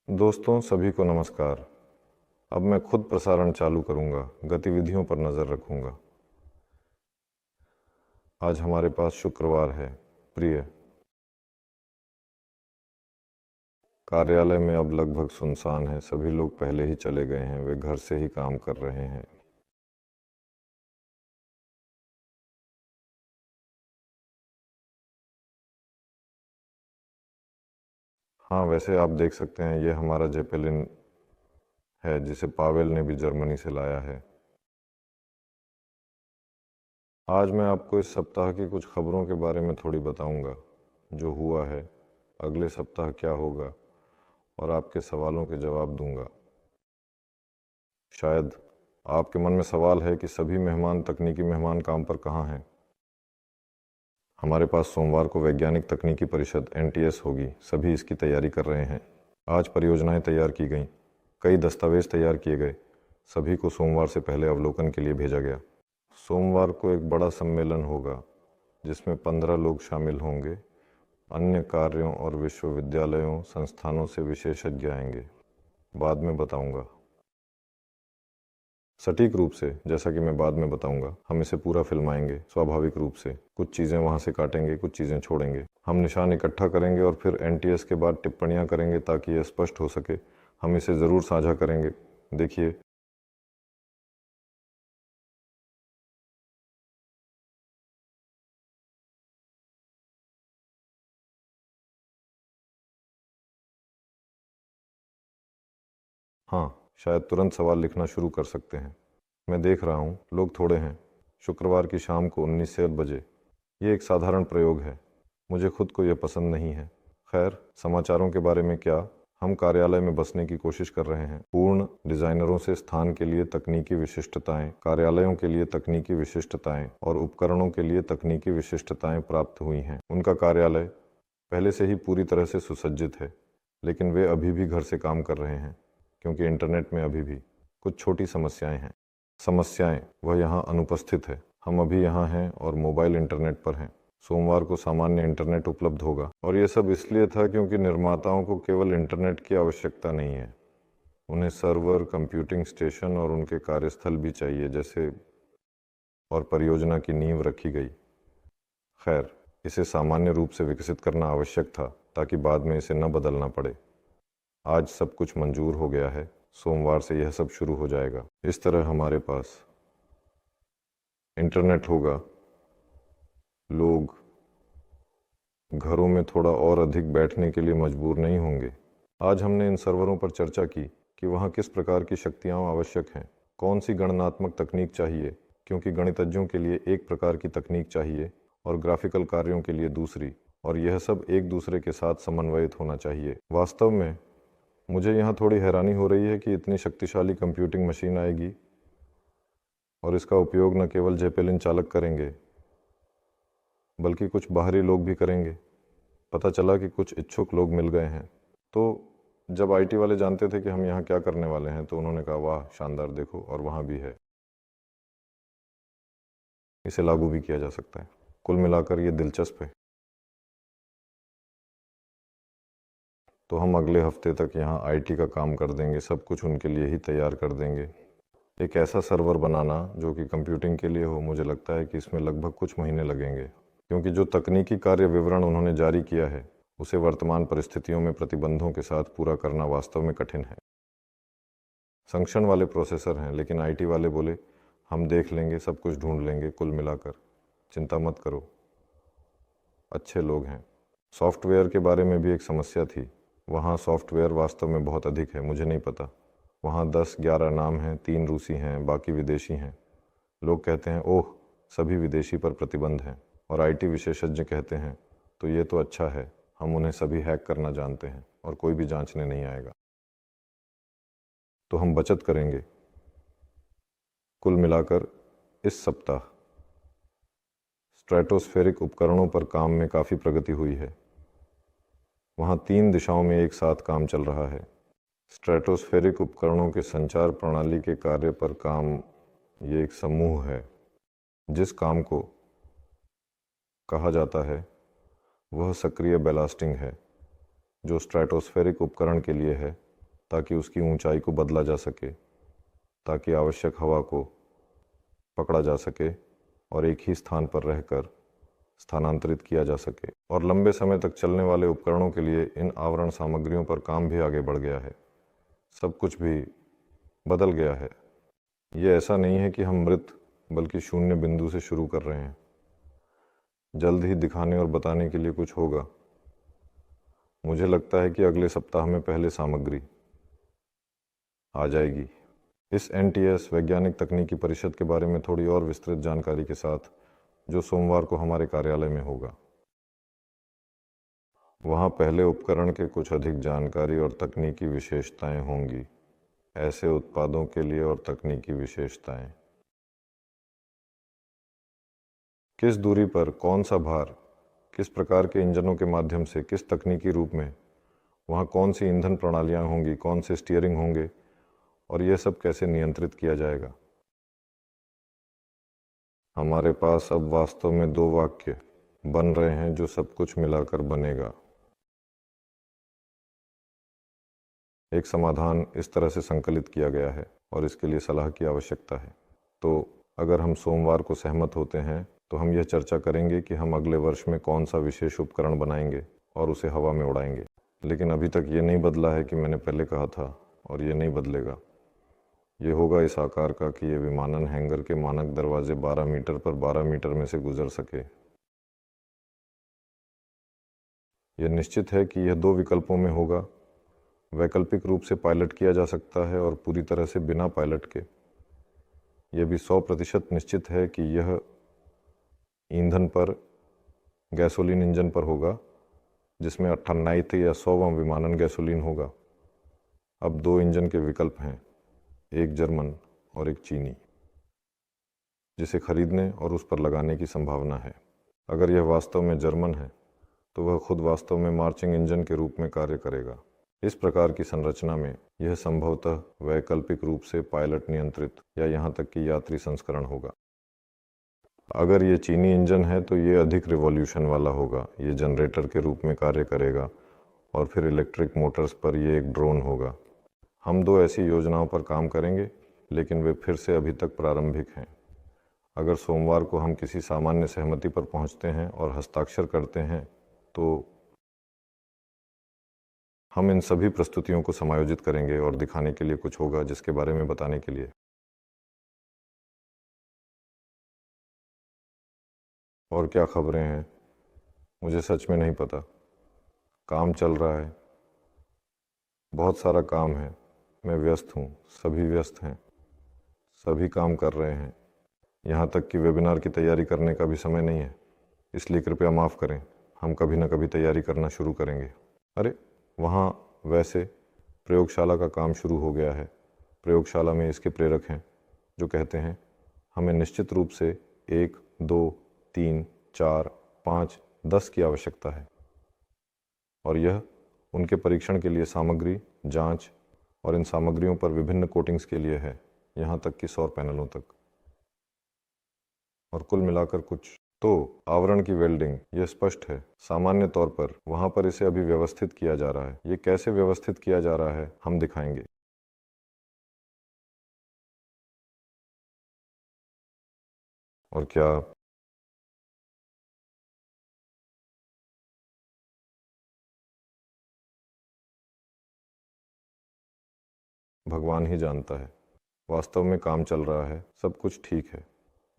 दोस्तों सभी को नमस्कार। अब मैं खुद प्रसारण चालू करूंगा, गतिविधियों पर नज़र रखूंगा। आज हमारे पास शुक्रवार है। प्रिय, कार्यालय में अब लगभग सुनसान है। सभी लोग पहले ही चले गए हैं, वे घर से ही काम कर रहे हैं। हाँ, वैसे आप देख सकते हैं ये हमारा जेपेलिन है जिसे पावेल ने भी जर्मनी से लाया है। आज मैं आपको इस सप्ताह की कुछ खबरों के बारे में थोड़ी बताऊंगा, जो हुआ है, अगले सप्ताह क्या होगा, और आपके सवालों के जवाब दूंगा। शायद आपके मन में सवाल है कि सभी मेहमान, तकनीकी मेहमान काम पर कहाँ हैं। हमारे पास सोमवार को वैज्ञानिक तकनीकी परिषद NTS होगी। सभी इसकी तैयारी कर रहे हैं। आज परियोजनाएं तैयार की गईं, कई दस्तावेज तैयार किए गए। सभी को सोमवार से पहले अवलोकन के लिए भेजा गया। सोमवार को एक बड़ा सम्मेलन होगा जिसमें 15 लोग शामिल होंगे। अन्य कार्यों और विश्वविद्यालयों, संस्थानों से विशेषज्ञ आएंगे। बाद में बताऊंगा। सटीक रूप से, जैसा कि मैं बाद में बताऊंगा, हम इसे पूरा फिल्माएंगे। स्वाभाविक रूप से कुछ चीज़ें वहाँ से काटेंगे, कुछ चीज़ें छोड़ेंगे। हम निशान इकट्ठा करेंगे और फिर NTS के बाद टिप्पणियाँ करेंगे ताकि यह स्पष्ट हो सके। हम इसे ज़रूर साझा करेंगे। देखिए, हाँ, शायद तुरंत सवाल लिखना शुरू कर सकते हैं। मैं देख रहा हूँ लोग थोड़े हैं। शुक्रवार की शाम को 19 से बजे। ये एक साधारण प्रयोग है। मुझे खुद को यह पसंद नहीं है। खैर, समाचारों के बारे में क्या। हम कार्यालय में बसने की कोशिश कर रहे हैं। पूर्ण डिजाइनरों से स्थान के लिए तकनीकी विशिष्टताएं, कार्यालयों के लिए तकनीकी विशिष्टताएं और उपकरणों के लिए तकनीकी विशिष्टताएं प्राप्त हुई हैं। उनका कार्यालय पहले से ही पूरी तरह से सुसज्जित है, लेकिन वे अभी भी घर से काम कर रहे हैं क्योंकि इंटरनेट में अभी भी कुछ छोटी समस्याएं हैं। समस्याएं, वह यहाँ अनुपस्थित है। हम अभी यहाँ हैं और मोबाइल इंटरनेट पर हैं। सोमवार को सामान्य इंटरनेट उपलब्ध होगा, और ये सब इसलिए था क्योंकि निर्माताओं को केवल इंटरनेट की आवश्यकता नहीं है, उन्हें सर्वर, कंप्यूटिंग स्टेशन और उनके कार्यस्थल भी चाहिए, जैसे और परियोजना की नींव रखी गई। खैर, इसे सामान्य रूप से विकसित करना आवश्यक था ताकि बाद में इसे न बदलना पड़े। आज सब कुछ मंजूर हो गया है। सोमवार से यह सब शुरू हो जाएगा। इस तरह हमारे पास इंटरनेट होगा। लोग घरों में थोड़ा और अधिक बैठने के लिए मजबूर नहीं होंगे। आज हमने इन सर्वरों पर चर्चा की कि वहाँ किस प्रकार की शक्तियाँ आवश्यक हैं, कौन सी गणनात्मक तकनीक चाहिए, क्योंकि गणितज्ञों के लिए एक प्रकार की तकनीक चाहिए और ग्राफिकल कार्यों के लिए दूसरी, और यह सब एक दूसरे के साथ समन्वयित होना चाहिए। वास्तव में मुझे यहाँ थोड़ी हैरानी हो रही है कि इतनी शक्तिशाली कंप्यूटिंग मशीन आएगी और इसका उपयोग न केवल जेपेलिन चालक करेंगे बल्कि कुछ बाहरी लोग भी करेंगे। पता चला कि कुछ इच्छुक लोग मिल गए हैं। तो जब IT वाले जानते थे कि हम यहाँ क्या करने वाले हैं, तो उन्होंने कहा, वाह शानदार, देखो, और वहाँ भी है। इसे लागू भी किया जा सकता है। कुल मिलाकर ये दिलचस्प है। तो हम अगले हफ्ते तक यहाँ IT का काम कर देंगे, सब कुछ उनके लिए ही तैयार कर देंगे। एक ऐसा सर्वर बनाना जो कि कंप्यूटिंग के लिए हो, मुझे लगता है कि इसमें लगभग कुछ महीने लगेंगे, क्योंकि जो तकनीकी कार्य विवरण उन्होंने जारी किया है उसे वर्तमान परिस्थितियों में प्रतिबंधों के साथ पूरा करना वास्तव में कठिन है। संक्षण वाले प्रोसेसर हैं, लेकिन IT वाले बोले, हम देख लेंगे, सब कुछ ढूंढ लेंगे। कुल मिलाकर चिंता मत करो, अच्छे लोग हैं। सॉफ्टवेयर के बारे में भी एक समस्या थी। वहाँ सॉफ्टवेयर वास्तव में बहुत अधिक है, मुझे नहीं पता। वहाँ 10-11 नाम हैं, 3 रूसी हैं, बाकी विदेशी हैं। लोग कहते हैं, ओह, सभी विदेशी पर प्रतिबंध हैं, और IT विशेषज्ञ कहते हैं, तो ये तो अच्छा है, हम उन्हें सभी हैक करना जानते हैं और कोई भी जांचने नहीं आएगा। तो हम बचत करेंगे। कुल मिलाकर इस सप्ताह स्ट्रेटोस्फेरिक उपकरणों पर काम में काफ़ी प्रगति हुई है। वहाँ 3 दिशाओं में एक साथ काम चल रहा है। स्ट्रेटोस्फेरिक उपकरणों के संचार प्रणाली के कार्य पर काम, ये एक समूह है। जिस काम को कहा जाता है वह सक्रिय बैलास्टिंग है, जो स्ट्रेटोस्फेरिक उपकरण के लिए है ताकि उसकी ऊंचाई को बदला जा सके, ताकि आवश्यक हवा को पकड़ा जा सके और एक ही स्थान पर रहकर स्थानांतरित किया जा सके। और लंबे समय तक चलने वाले उपकरणों के लिए इन आवरण सामग्रियों पर काम भी आगे बढ़ गया है। सब कुछ भी बदल गया है। ये ऐसा नहीं है कि हम मृत बल्कि शून्य बिंदु से शुरू कर रहे हैं। जल्द ही दिखाने और बताने के लिए कुछ होगा। मुझे लगता है कि अगले सप्ताह में पहले सामग्री आ जाएगी। इस NTS वैज्ञानिक तकनीकी परिषद के बारे में थोड़ी और विस्तृत जानकारी के साथ, जो सोमवार को हमारे कार्यालय में होगा। वहाँ पहले उपकरण के कुछ अधिक जानकारी और तकनीकी विशेषताएं होंगी। ऐसे उत्पादों के लिए और तकनीकी विशेषताएं, किस दूरी पर कौन सा भार, किस प्रकार के इंजनों के माध्यम से, किस तकनीकी रूप में, वहाँ कौन सी ईंधन प्रणालियाँ होंगी, कौन से स्टीयरिंग होंगे और यह सब कैसे नियंत्रित किया जाएगा। हमारे पास अब वास्तव में 2 वाक्य बन रहे हैं जो सब कुछ मिलाकर बनेगा। एक समाधान इस तरह से संकलित किया गया है और इसके लिए सलाह की आवश्यकता है। तो अगर हम सोमवार को सहमत होते हैं तो हम यह चर्चा करेंगे कि हम अगले वर्ष में कौन सा विशेष उपकरण बनाएंगे और उसे हवा में उड़ाएंगे। लेकिन अभी तक ये नहीं बदला है कि मैंने पहले कहा था, और ये नहीं बदलेगा। ये होगा इस आकार का कि ये विमानन हैंगर के मानक दरवाजे 12 मीटर पर 12 मीटर में से गुजर सके। यह निश्चित है कि यह 2 विकल्पों में होगा। वैकल्पिक रूप से पायलट किया जा सकता है और पूरी तरह से बिना पायलट के। यह भी 100% निश्चित है कि यह ईंधन पर गैसोलीन इंजन पर होगा, जिसमें 98 या 100वां विमानन गैसोलीन होगा। अब 2 इंजन के विकल्प हैं, एक जर्मन और एक चीनी, जिसे खरीदने और उस पर लगाने की संभावना है। अगर यह वास्तव में जर्मन है तो वह खुद वास्तव में मार्चिंग इंजन के रूप में कार्य करेगा। इस प्रकार की संरचना में यह संभवतः वैकल्पिक रूप से पायलट नियंत्रित या यहाँ तक कि यात्री संस्करण होगा। अगर ये चीनी इंजन है तो ये अधिक रिवॉल्यूशन वाला होगा। ये जनरेटर के रूप में कार्य करेगा और फिर इलेक्ट्रिक मोटर्स पर ये एक ड्रोन होगा। हम 2 ऐसी योजनाओं पर काम करेंगे, लेकिन वे फिर से अभी तक प्रारंभिक हैं। अगर सोमवार को हम किसी सामान्य सहमति पर पहुंचते हैं और हस्ताक्षर करते हैं तो हम इन सभी प्रस्तुतियों को समायोजित करेंगे और दिखाने के लिए कुछ होगा जिसके बारे में बताने के लिए। और क्या खबरें हैं, मुझे सच में नहीं पता। काम चल रहा है, बहुत सारा काम है। मैं व्यस्त हूँ, सभी व्यस्त हैं, सभी काम कर रहे हैं। यहाँ तक कि वेबिनार की तैयारी करने का भी समय नहीं है। इसलिए कृपया माफ़ करें, हम कभी न कभी तैयारी करना शुरू करेंगे। अरे वहाँ वैसे प्रयोगशाला का काम शुरू हो गया है। प्रयोगशाला में इसके प्रेरक हैं जो कहते हैं हमें निश्चित रूप से 1, 2, 3, 4, 5, 10 की आवश्यकता है। और यह उनके परीक्षण के लिए सामग्री, जांच और इन सामग्रियों पर विभिन्न कोटिंग्स के लिए है, यहाँ तक कि सौर पैनलों तक। और कुल मिलाकर कुछ तो आवरण की वेल्डिंग, यह स्पष्ट है। सामान्य तौर पर वहाँ पर इसे अभी व्यवस्थित किया जा रहा है। ये कैसे व्यवस्थित किया जा रहा है हम दिखाएंगे। और क्या भगवान ही जानता है। वास्तव में काम चल रहा है, सब कुछ ठीक है।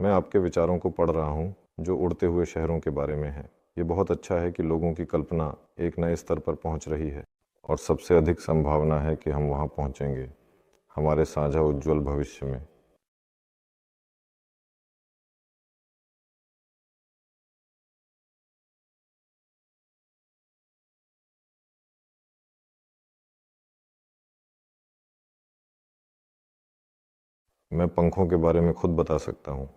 मैं आपके विचारों को पढ़ रहा हूँ जो उड़ते हुए शहरों के बारे में है। ये बहुत अच्छा है कि लोगों की कल्पना एक नए स्तर पर पहुँच रही है और सबसे अधिक संभावना है कि हम वहाँ पहुँचेंगे हमारे साझा उज्जवल भविष्य में। मैं पंखों के बारे में खुद बता सकता हूँ।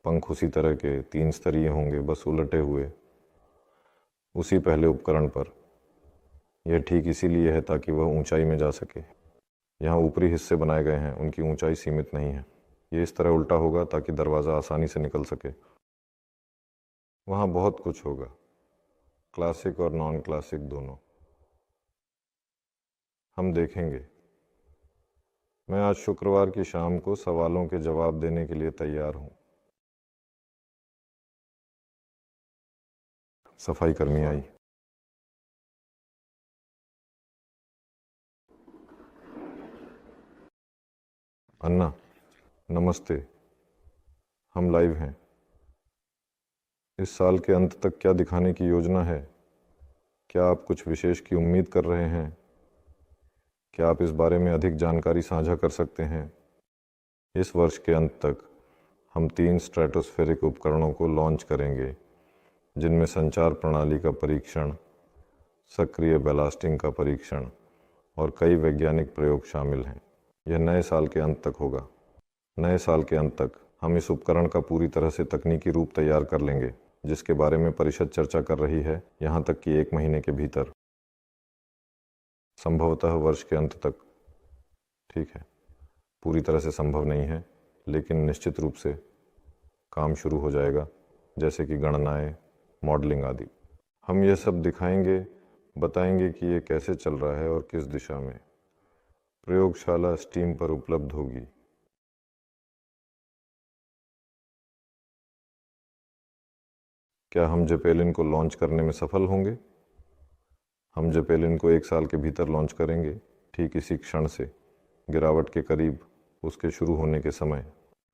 पंख उसी तरह के 3 स्तरीय होंगे, बस उलटे हुए उसी पहले उपकरण पर। यह ठीक इसीलिए है ताकि वह ऊंचाई में जा सके। यहाँ ऊपरी हिस्से बनाए गए हैं, उनकी ऊंचाई सीमित नहीं है। ये इस तरह उल्टा होगा ताकि दरवाज़ा आसानी से निकल सके। वहाँ बहुत कुछ होगा, क्लासिक और नॉन क्लासिक दोनों। हम देखेंगे। मैं आज शुक्रवार की शाम को सवालों के जवाब देने के लिए तैयार हूँ। सफाई कर्मी आई। अन्ना, नमस्ते। हम लाइव हैं। इस साल के अंत तक क्या दिखाने की योजना है? क्या आप कुछ विशेष की उम्मीद कर रहे हैं? क्या आप इस बारे में अधिक जानकारी साझा कर सकते हैं? इस वर्ष के अंत तक हम 3 स्ट्रेटोस्फेरिक उपकरणों को लॉन्च करेंगे, जिनमें संचार प्रणाली का परीक्षण, सक्रिय बैलास्टिंग का परीक्षण और कई वैज्ञानिक प्रयोग शामिल हैं। यह नए साल के अंत तक होगा। नए साल के अंत तक हम इस उपकरण का पूरी तरह से तकनीकी रूप तैयार कर लेंगे, जिसके बारे में परिषद चर्चा कर रही है, यहाँ तक कि 1 महीने के भीतर, संभवतः वर्ष के अंत तक। ठीक है, पूरी तरह से संभव नहीं है, लेकिन निश्चित रूप से काम शुरू हो जाएगा, जैसे कि गणनाएं, मॉडलिंग आदि। हम ये सब दिखाएंगे, बताएंगे कि ये कैसे चल रहा है और किस दिशा में। प्रयोगशाला स्टीम पर उपलब्ध होगी। क्या हम जेपेलिन को लॉन्च करने में सफल होंगे? हम जेपेलिन को 1 साल के भीतर लॉन्च करेंगे, ठीक इसी क्षण से, गिरावट के करीब, उसके शुरू होने के समय।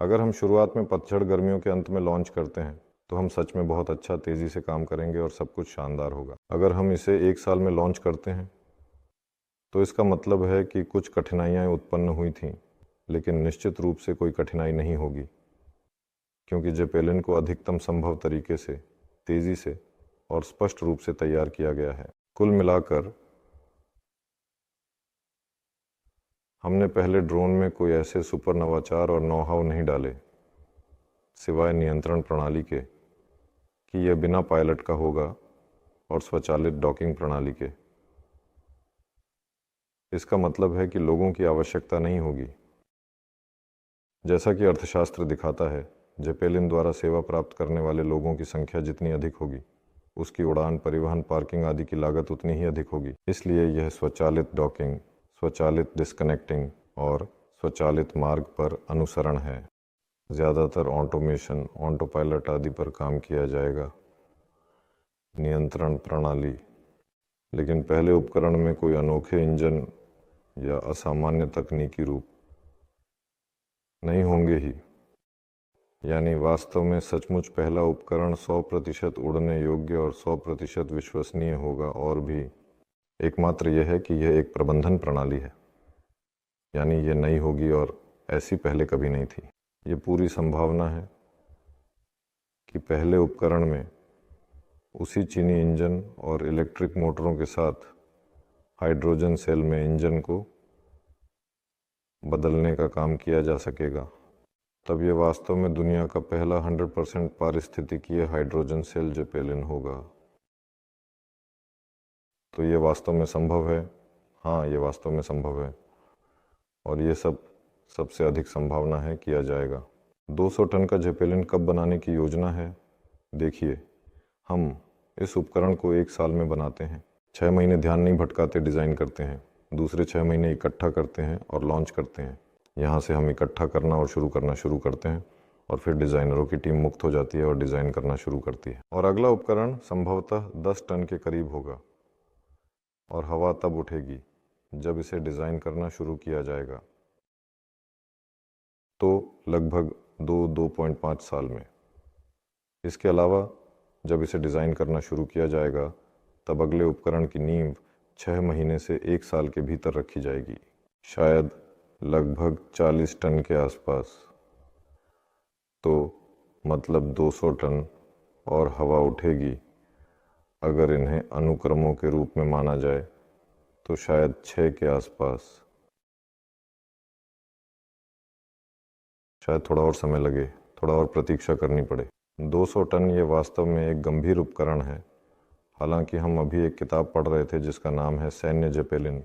अगर हम शुरुआत में पतझड़ गर्मियों के अंत में लॉन्च करते हैं, तो हम सच में बहुत अच्छा तेज़ी से काम करेंगे और सब कुछ शानदार होगा। अगर हम इसे 1 साल में लॉन्च करते हैं, तो इसका मतलब है कि कुछ कठिनाइयाँ उत्पन्न हुई थीं, लेकिन निश्चित रूप से कोई कठिनाई नहीं होगी, क्योंकि जेपेलिन को अधिकतम संभव तरीके से, तेज़ी से और स्पष्ट रूप से तैयार किया गया है। कुल मिलाकर हमने पहले ड्रोन में कोई ऐसे सुपर नवाचार और नौ हाउ नहीं डाले, सिवाय नियंत्रण प्रणाली के, कि यह बिना पायलट का होगा और स्वचालित डॉकिंग प्रणाली के। इसका मतलब है कि लोगों की आवश्यकता नहीं होगी। जैसा कि अर्थशास्त्र दिखाता है, जेपेलिन द्वारा सेवा प्राप्त करने वाले लोगों की संख्या जितनी अधिक होगी, उसकी उड़ान, परिवहन, पार्किंग आदि की लागत उतनी ही अधिक होगी। इसलिए यह स्वचालित डॉकिंग, स्वचालित डिस्कनेक्टिंग और स्वचालित मार्ग पर अनुसरण है। ज़्यादातर ऑटोमेशन, ऑटो पायलट आदि पर काम किया जाएगा। नियंत्रण प्रणाली, लेकिन पहले उपकरण में कोई अनोखे इंजन या असामान्य तकनीकी रूप नहीं होंगे ही। यानी वास्तव में सचमुच पहला उपकरण 100% उड़ने योग्य और 100% विश्वसनीय होगा। और भी एकमात्र यह है कि यह एक प्रबंधन प्रणाली है, यानी यह नई होगी और ऐसी पहले कभी नहीं थी। ये पूरी संभावना है कि पहले उपकरण में उसी चीनी इंजन और इलेक्ट्रिक मोटरों के साथ हाइड्रोजन सेल में इंजन को बदलने का काम किया जा सकेगा। तब यह वास्तव में दुनिया का पहला 100% पारिस्थितिकीय हाइड्रोजन सेल जेपेलिन होगा। तो ये वास्तव में संभव है। हाँ, ये वास्तव में संभव है, और ये सबसे अधिक संभावना है किया जाएगा। 200 टन का जेपेलिन कब बनाने की योजना है? देखिए, हम इस उपकरण को 1 साल में बनाते हैं। 6 महीने ध्यान नहीं भटकाते डिज़ाइन करते हैं, दूसरे 6 महीने इकट्ठा करते हैं और लॉन्च करते हैं। यहाँ से हम इकट्ठा करना और शुरू करना शुरू करते हैं, और फिर डिज़ाइनरों की टीम मुक्त हो जाती है और डिज़ाइन करना शुरू करती है। और अगला उपकरण संभवतः 10 टन के करीब होगा, और हवा तब उठेगी जब इसे डिज़ाइन करना शुरू किया जाएगा। तो लगभग 2.5 साल में। इसके अलावा जब इसे डिज़ाइन करना शुरू किया जाएगा, तब अगले उपकरण की नींव 6 महीने से 1 साल के भीतर रखी जाएगी, शायद लगभग 40 टन के आसपास। तो मतलब 200 टन, और हवा उठेगी, अगर इन्हें अनुक्रमों के रूप में माना जाए, तो शायद 6 के आसपास। शायद थोड़ा और समय लगे, थोड़ा और प्रतीक्षा करनी पड़े। 200 टन ये वास्तव में एक गंभीर उपकरण है। हालांकि हम अभी एक किताब पढ़ रहे थे जिसका नाम है सैन्य जेपेलिन।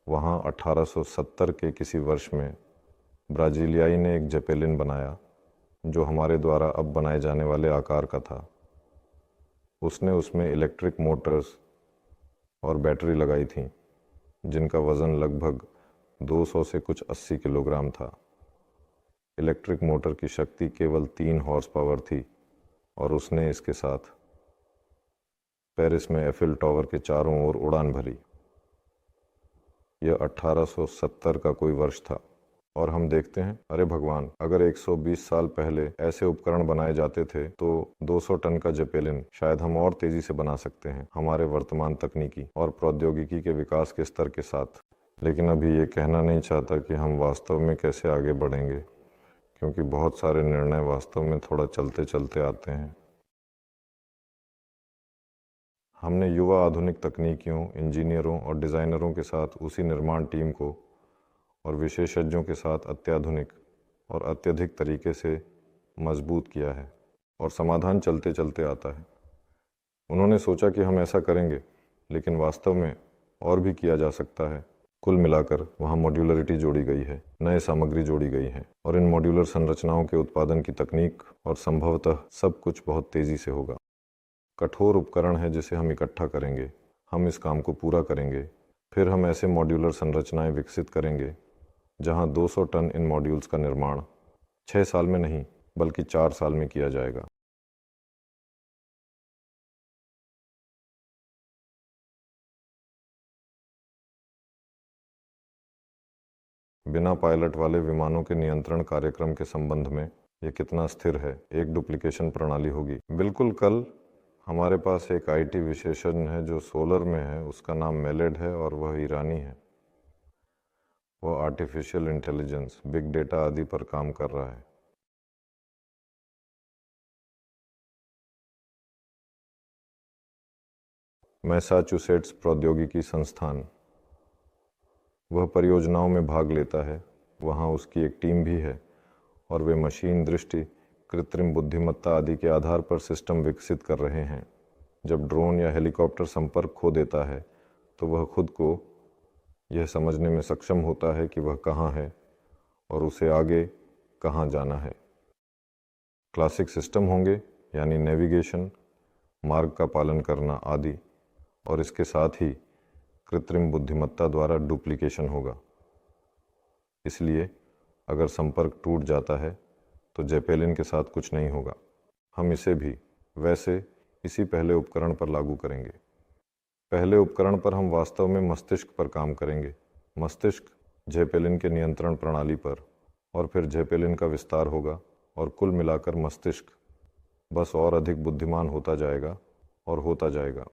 वहाँ 1870 के किसी वर्ष में ब्राज़ीलियाई ने एक जेपेलिन बनाया, जो हमारे द्वारा अब बनाए जाने वाले आकार का था। उसने उसमें इलेक्ट्रिक मोटर्स और बैटरी लगाई थी, जिनका वज़न लगभग 200 से कुछ 80 किलोग्राम था। इलेक्ट्रिक मोटर की शक्ति केवल 3 हॉर्स पावर थी और उसने इसके साथ पेरिस में एफिल टावर के चारों ओर उड़ान भरी। यह 1870 का कोई वर्ष था और हम देखते हैं, अरे भगवान, अगर 120 साल पहले ऐसे उपकरण बनाए जाते थे तो 200 टन का जेपेलिन शायद हम और तेजी से बना सकते हैं हमारे वर्तमान तकनीकी और प्रौद्योगिकी के विकास के स्तर के साथ। लेकिन अभी ये कहना नहीं चाहता कि हम वास्तव में कैसे आगे बढ़ेंगे, क्योंकि बहुत सारे निर्णय वास्तव में थोड़ा चलते चलते आते हैं। हमने युवा आधुनिक तकनीकियों, इंजीनियरों और डिज़ाइनरों के साथ उसी निर्माण टीम को और विशेषज्ञों के साथ अत्याधुनिक और अत्यधिक तरीके से मजबूत किया है और समाधान चलते चलते आता है। उन्होंने सोचा कि हम ऐसा करेंगे, लेकिन वास्तव में और भी किया जा सकता है। कुल मिलाकर वहाँ मॉड्यूलरिटी जोड़ी गई है, नए सामग्री जोड़ी गई है और इन मॉड्यूलर संरचनाओं के उत्पादन की तकनीक और संभवतः सब कुछ बहुत तेज़ी से होगा। कठोर उपकरण है जिसे हम इकट्ठा करेंगे, हम इस काम को पूरा करेंगे, फिर हम ऐसे मॉड्यूलर संरचनाएं विकसित करेंगे जहां 200 टन इन मॉड्यूल्स का निर्माण 6 साल में नहीं बल्कि 4 साल में किया जाएगा। बिना पायलट वाले विमानों के नियंत्रण कार्यक्रम के संबंध में ये कितना स्थिर है, एक डुप्लीकेशन प्रणाली होगी। बिल्कुल, कल हमारे पास एक आईटी विशेषज्ञ है जो सोलर में है, उसका नाम मेलेड है और वह ईरानी है। वह आर्टिफिशियल इंटेलिजेंस, बिग डेटा आदि पर काम कर रहा है। मैसाचुसेट्स प्रौद्योगिकी संस्थान, वह परियोजनाओं में भाग लेता है, वहाँ उसकी एक टीम भी है और वे मशीन दृष्टि, कृत्रिम बुद्धिमत्ता आदि के आधार पर सिस्टम विकसित कर रहे हैं। जब ड्रोन या हेलीकॉप्टर संपर्क खो देता है तो वह खुद को यह समझने में सक्षम होता है कि वह कहाँ है और उसे आगे कहाँ जाना है। क्लासिक सिस्टम होंगे, यानी नेविगेशन, मार्ग का पालन करना आदि, और इसके साथ ही कृत्रिम बुद्धिमत्ता द्वारा डुप्लीकेशन होगा। इसलिए अगर संपर्क टूट जाता है तो जेपेलिन के साथ कुछ नहीं होगा। हम इसे भी वैसे इसी पहले उपकरण पर लागू करेंगे। पहले उपकरण पर हम वास्तव में मस्तिष्क पर काम करेंगे, मस्तिष्क जेपेलिन के नियंत्रण प्रणाली पर, और फिर जेपेलिन का विस्तार होगा और कुल मिलाकर मस्तिष्क बस और अधिक बुद्धिमान होता जाएगा और होता जाएगा।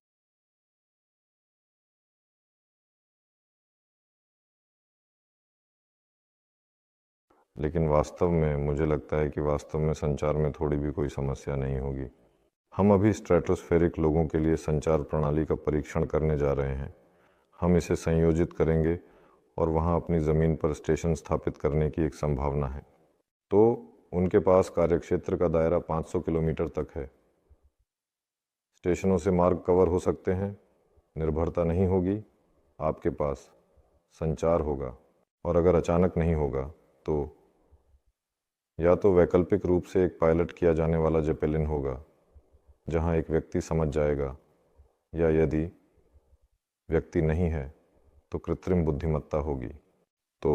लेकिन वास्तव में मुझे लगता है कि वास्तव में संचार में थोड़ी भी कोई समस्या नहीं होगी। हम अभी स्ट्रेटोस्फेरिक लोगों के लिए संचार प्रणाली का परीक्षण करने जा रहे हैं। हम इसे संयोजित करेंगे और वहाँ अपनी ज़मीन पर स्टेशन स्थापित करने की एक संभावना है। तो उनके पास कार्यक्षेत्र का दायरा 500 किलोमीटर तक है। स्टेशनों से मार्ग कवर हो सकते हैं, निर्भरता नहीं होगी, आपके पास संचार होगा। और अगर अचानक नहीं होगा तो या तो वैकल्पिक रूप से एक पायलट किया जाने वाला जेपेलिन होगा जहां एक व्यक्ति समझ जाएगा, या यदि व्यक्ति नहीं है तो कृत्रिम बुद्धिमत्ता होगी। तो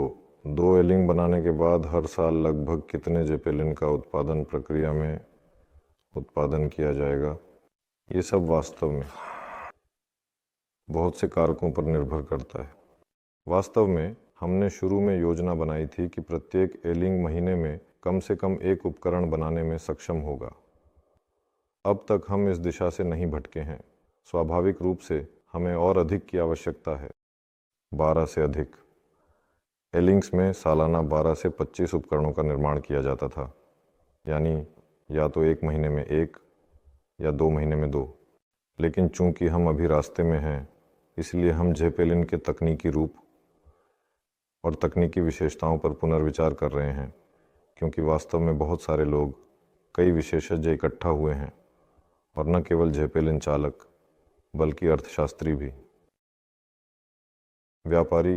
2 एलिंग बनाने के बाद हर साल लगभग कितने जेपेलिन का उत्पादन प्रक्रिया में उत्पादन किया जाएगा, ये सब वास्तव में बहुत से कारकों पर निर्भर करता है। वास्तव में हमने शुरू में योजना बनाई थी कि प्रत्येक एलिंग महीने में कम से कम एक उपकरण बनाने में सक्षम होगा। अब तक हम इस दिशा से नहीं भटके हैं। स्वाभाविक रूप से हमें और अधिक की आवश्यकता है, 12 से अधिक। एलिंग्स में सालाना 12 से 25 उपकरणों का निर्माण किया जाता था, यानी या तो 1 महीने में 1 या 2 महीने में 2। लेकिन चूंकि हम अभी रास्ते में हैं, इसलिए हम जेपेलिन के तकनीकी रूप और तकनीकी विशेषताओं पर पुनर्विचार कर रहे हैं, क्योंकि वास्तव में बहुत सारे लोग, कई विशेषज्ञ इकट्ठा हुए हैं, और न केवल जेपेलिन चालक बल्कि अर्थशास्त्री भी, व्यापारी,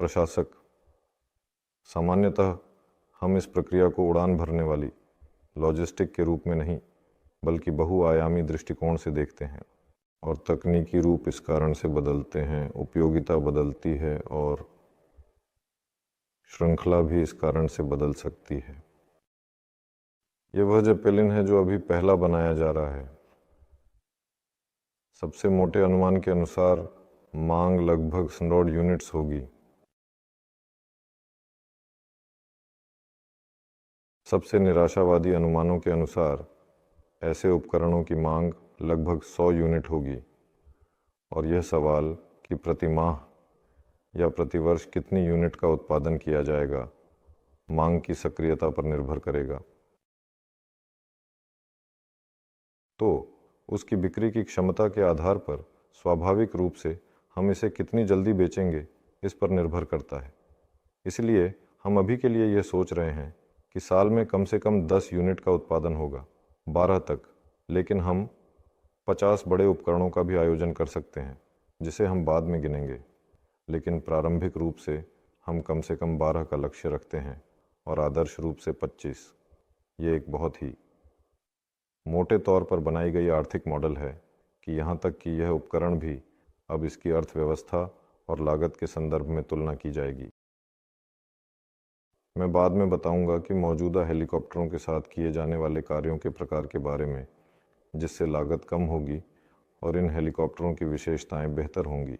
प्रशासक। सामान्यतः हम इस प्रक्रिया को उड़ान भरने वाली लॉजिस्टिक के रूप में नहीं बल्कि बहुआयामी दृष्टिकोण से देखते हैं, और तकनीकी रूप इस कारण से बदलते हैं, उपयोगिता बदलती है और श्रृंखला भी इस कारण से बदल सकती है। ये वह जेपेलिन है जो अभी पहला बनाया जा रहा है। सबसे मोटे अनुमान के अनुसार मांग लगभग 100 यूनिट्स होगी। सबसे निराशावादी अनुमानों के अनुसार ऐसे उपकरणों की मांग लगभग 100 यूनिट होगी और यह सवाल कि प्रति माह या प्रतिवर्ष कितनी यूनिट का उत्पादन किया जाएगा मांग की सक्रियता पर निर्भर करेगा। तो उसकी बिक्री की क्षमता के आधार पर स्वाभाविक रूप से हम इसे कितनी जल्दी बेचेंगे इस पर निर्भर करता है। इसलिए हम अभी के लिए यह सोच रहे हैं कि साल में कम से कम 10 यूनिट का उत्पादन होगा, 12 तक, लेकिन हम 50 बड़े उपकरणों का भी आयोजन कर सकते हैं जिसे हम बाद में गिनेंगे। लेकिन प्रारंभिक रूप से हम कम से कम 12 का लक्ष्य रखते हैं और आदर्श रूप से 25। ये एक बहुत ही मोटे तौर पर बनाई गई आर्थिक मॉडल है कि यहाँ तक कि यह उपकरण भी अब इसकी अर्थव्यवस्था और लागत के संदर्भ में तुलना की जाएगी। मैं बाद में बताऊंगा कि मौजूदा हेलीकॉप्टरों के साथ किए जाने वाले कार्यों के प्रकार के बारे में, जिससे लागत कम होगी और इन हेलीकॉप्टरों की विशेषताएं बेहतर होंगी।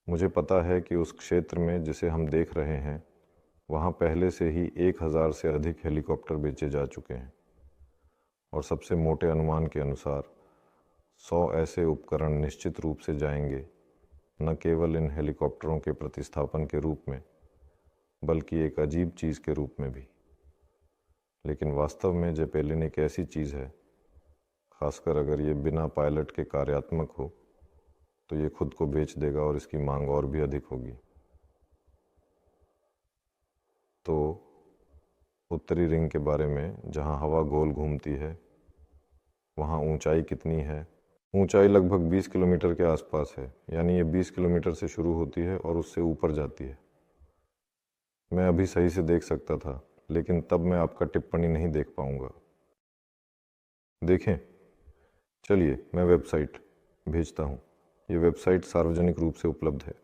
मुझे पता है कि उस क्षेत्र में जिसे हम देख रहे हैं वहाँ पहले से ही 1000 से अधिक हेलीकॉप्टर बेचे जा चुके हैं और सबसे मोटे अनुमान के अनुसार 100 ऐसे उपकरण निश्चित रूप से जाएंगे, न केवल इन हेलीकॉप्टरों के प्रतिस्थापन के रूप में बल्कि एक अजीब चीज़ के रूप में भी। लेकिन वास्तव में जेपेलिन एक ऐसी चीज़ है, खासकर अगर ये बिना पायलट के कार्यात्मक हो, तो ये खुद को बेच देगा और इसकी मांग और भी अधिक होगी। तो उत्तरी रिंग के बारे में, जहाँ हवा गोल घूमती है, वहाँ ऊंचाई कितनी है? ऊंचाई लगभग 20 किलोमीटर के आसपास है, यानी ये 20 किलोमीटर से शुरू होती है और उससे ऊपर जाती है। मैं अभी सही से देख सकता था, लेकिन तब मैं आपका टिप्पणी नहीं देख पाऊंगा। देखें, चलिए मैं वेबसाइट भेजता हूँ। ये वेबसाइट सार्वजनिक रूप से उपलब्ध है।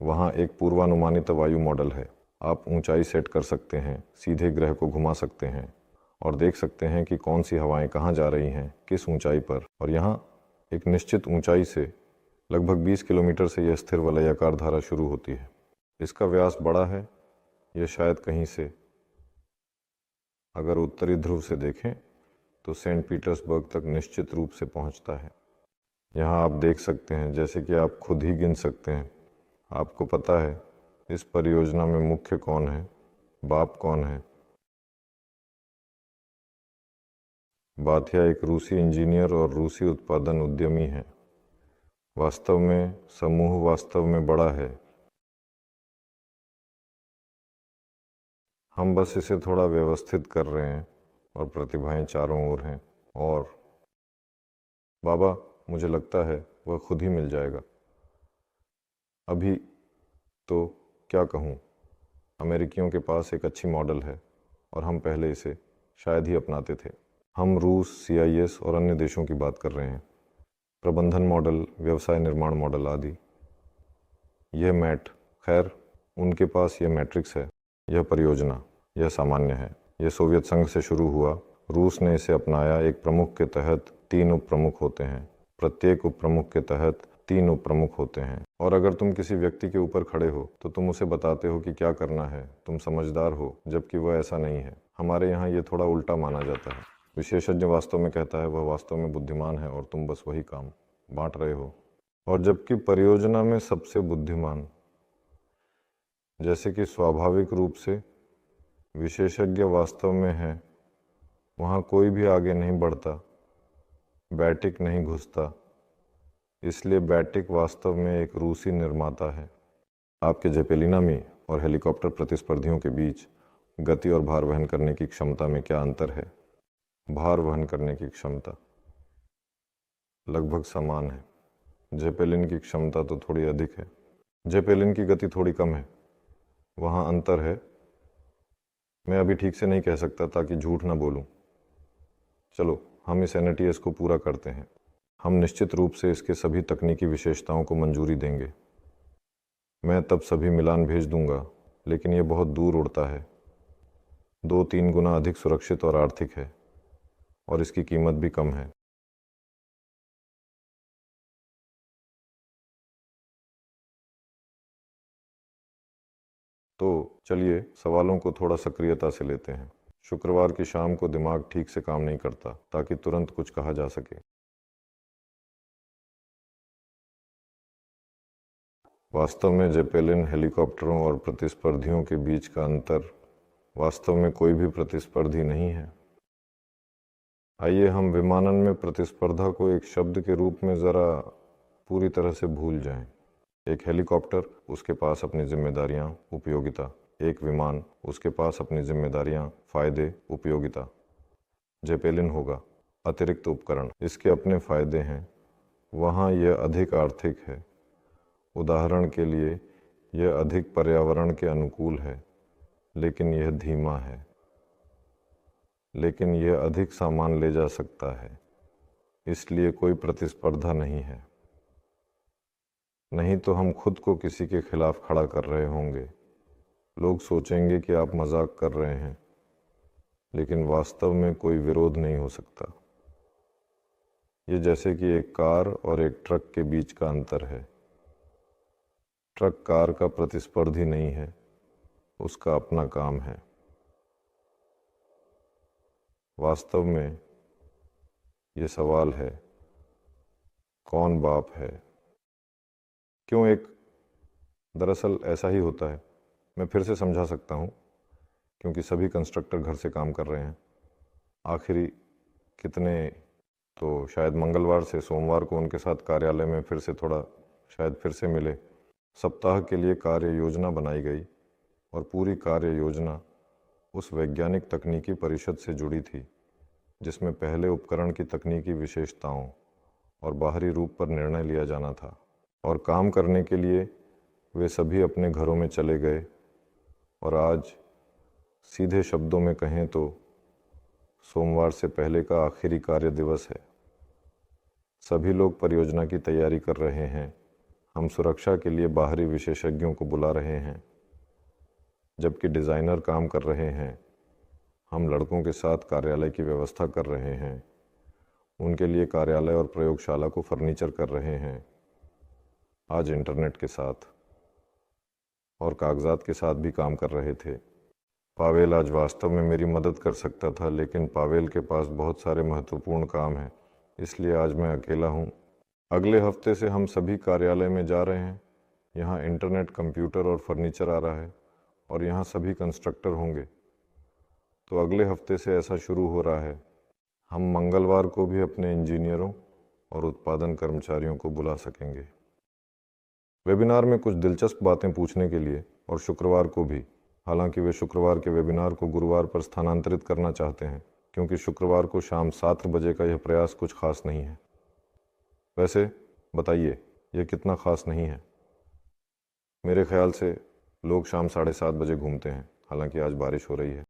वहाँ एक पूर्वानुमानित वायु मॉडल है। आप ऊंचाई सेट कर सकते हैं, सीधे ग्रह को घुमा सकते हैं और देख सकते हैं कि कौन सी हवाएं कहाँ जा रही हैं, किस ऊंचाई पर। और यहाँ एक निश्चित ऊंचाई से लगभग 20 किलोमीटर से यह स्थिर वलयाकार धारा शुरू होती है। इसका व्यास बड़ा है। यह शायद कहीं से, अगर उत्तरी ध्रुव से देखें तो सेंट पीटर्सबर्ग तक निश्चित रूप से पहुंचता है। यहाँ आप देख सकते हैं, जैसे कि आप खुद ही गिन सकते हैं। आपको पता है इस परियोजना में मुख्य कौन है, बाप कौन है? बाथिया एक रूसी इंजीनियर और रूसी उत्पादन उद्यमी है। वास्तव में समूह वास्तव में बड़ा है। हम बस इसे थोड़ा व्यवस्थित कर रहे हैं और प्रतिभाएं चारों ओर हैं। और बाबा, मुझे लगता है वह खुद ही मिल जाएगा। अभी तो क्या कहूँ, अमेरिकियों के पास एक अच्छी मॉडल है और हम पहले इसे शायद ही अपनाते थे। हम रूस, CIS और अन्य देशों की बात कर रहे हैं। प्रबंधन मॉडल, व्यवसाय निर्माण मॉडल आदि। यह मैट, खैर उनके पास यह मैट्रिक्स है। यह परियोजना, यह सामान्य है। यह सोवियत संघ से शुरू हुआ। रूस ने इसे अपनाया। एक प्रमुख के तहत 3 उप प्रमुख होते हैं। प्रत्येक उप प्रमुख के तहत 3 उप प्रमुख होते हैं। और अगर तुम किसी व्यक्ति के ऊपर खड़े हो तो तुम उसे बताते हो कि क्या करना है। तुम समझदार हो, जबकि वह ऐसा नहीं है। हमारे यहाँ ये थोड़ा उल्टा माना जाता है। विशेषज्ञ वास्तव में कहता है वह वास्तव में बुद्धिमान है और तुम बस वही काम बांट रहे हो। और जबकि परियोजना में सबसे बुद्धिमान, जैसे कि स्वाभाविक रूप से विशेषज्ञ वास्तव में है, वहाँ कोई भी आगे नहीं बढ़ता, बैटिक नहीं घुसता। इसलिए बैटिक वास्तव में एक रूसी निर्माता है। आपके जेपेलिनामी और हेलीकॉप्टर प्रतिस्पर्धियों के बीच गति और भार वहन करने की क्षमता में क्या अंतर है? भार वहन करने की क्षमता लगभग समान है। जेपेलिन की क्षमता तो थोड़ी अधिक है। जेपेलिन की गति थोड़ी कम है। वहाँ अंतर है। मैं अभी ठीक से नहीं कह सकता ताकि झूठ ना बोलूं। चलो हम इस NATS को पूरा करते हैं। हम निश्चित रूप से इसके सभी तकनीकी विशेषताओं को मंजूरी देंगे। मैं तब सभी मिलान भेज दूंगा लेकिन यह बहुत दूर उड़ता है, 2-3 गुना अधिक सुरक्षित और आर्थिक है, और इसकी कीमत भी कम है। तो चलिए सवालों को थोड़ा सक्रियता से लेते हैं। शुक्रवार की शाम को दिमाग ठीक से काम नहीं करता ताकि तुरंत कुछ कहा जा सके। वास्तव में जेपेलिन हेलीकॉप्टरों और प्रतिस्पर्धियों के बीच का अंतर वास्तव में कोई भी प्रतिस्पर्धी नहीं है। आइए हम विमानन में प्रतिस्पर्धा को एक शब्द के रूप में ज़रा पूरी तरह से भूल जाएं। एक हेलीकॉप्टर, उसके पास अपनी जिम्मेदारियां, उपयोगिता। एक विमान, उसके पास अपनी जिम्मेदारियां, फ़ायदे, उपयोगिता। जेपेलिन होगा अतिरिक्त उपकरण, इसके अपने फ़ायदे हैं। वहाँ यह अधिक आर्थिक है। उदाहरण के लिए यह अधिक पर्यावरण के अनुकूल है, लेकिन यह धीमा है। लेकिन यह अधिक सामान ले जा सकता है, इसलिए कोई प्रतिस्पर्धा नहीं है। नहीं तो हम खुद को किसी के खिलाफ खड़ा कर रहे होंगे। लोग सोचेंगे कि आप मजाक कर रहे हैं, लेकिन वास्तव में कोई विरोध नहीं हो सकता। ये जैसे कि एक कार और एक ट्रक के बीच का अंतर है। ट्रक कार का प्रतिस्पर्धी नहीं है, उसका अपना काम है। वास्तव में ये सवाल है, कौन बाप है? क्यों एक? दरअसल ऐसा ही होता है। मैं फिर से समझा सकता हूँ, क्योंकि सभी कंस्ट्रक्टर घर से काम कर रहे हैं। आखिरी कितने तो शायद मंगलवार से सोमवार को उनके साथ कार्यालय में फिर से थोड़ा शायद फिर से मिले। सप्ताह के लिए कार्य योजना बनाई गई और पूरी कार्य योजना उस वैज्ञानिक तकनीकी परिषद से जुड़ी थी जिसमें पहले उपकरण की तकनीकी विशेषताओं और बाहरी रूप पर निर्णय लिया जाना था। और काम करने के लिए वे सभी अपने घरों में चले गए। और आज सीधे शब्दों में कहें तो सोमवार से पहले का आखिरी कार्य दिवस है। सभी लोग परियोजना की तैयारी कर रहे हैं। हम सुरक्षा के लिए बाहरी विशेषज्ञों को बुला रहे हैं, जबकि डिज़ाइनर काम कर रहे हैं। हम लड़कों के साथ कार्यालय की व्यवस्था कर रहे हैं, उनके लिए कार्यालय और प्रयोगशाला को फर्नीचर कर रहे हैं। आज इंटरनेट के साथ और कागजात के साथ भी काम कर रहे थे। पावेल आज वास्तव में मेरी मदद कर सकता था, लेकिन पावेल के पास बहुत सारे महत्वपूर्ण काम हैं, इसलिए आज मैं अकेला हूँ। अगले हफ्ते से हम सभी कार्यालय में जा रहे हैं। यहाँ इंटरनेट, कंप्यूटर और फर्नीचर आ रहा है, और यहाँ सभी कंस्ट्रक्टर होंगे। तो अगले हफ्ते से ऐसा शुरू हो रहा है। हम मंगलवार को भी अपने इंजीनियरों और उत्पादन कर्मचारियों को बुला सकेंगे वेबिनार में कुछ दिलचस्प बातें पूछने के लिए, और शुक्रवार को भी। हालांकि वे शुक्रवार के वेबिनार को गुरुवार पर स्थानांतरित करना चाहते हैं, क्योंकि शुक्रवार को शाम 7 बजे का यह प्रयास कुछ खास नहीं है। वैसे बताइए, यह कितना खास नहीं है? मेरे ख्याल से लोग शाम 7:30 बजे घूमते हैं, हालांकि आज बारिश हो रही है।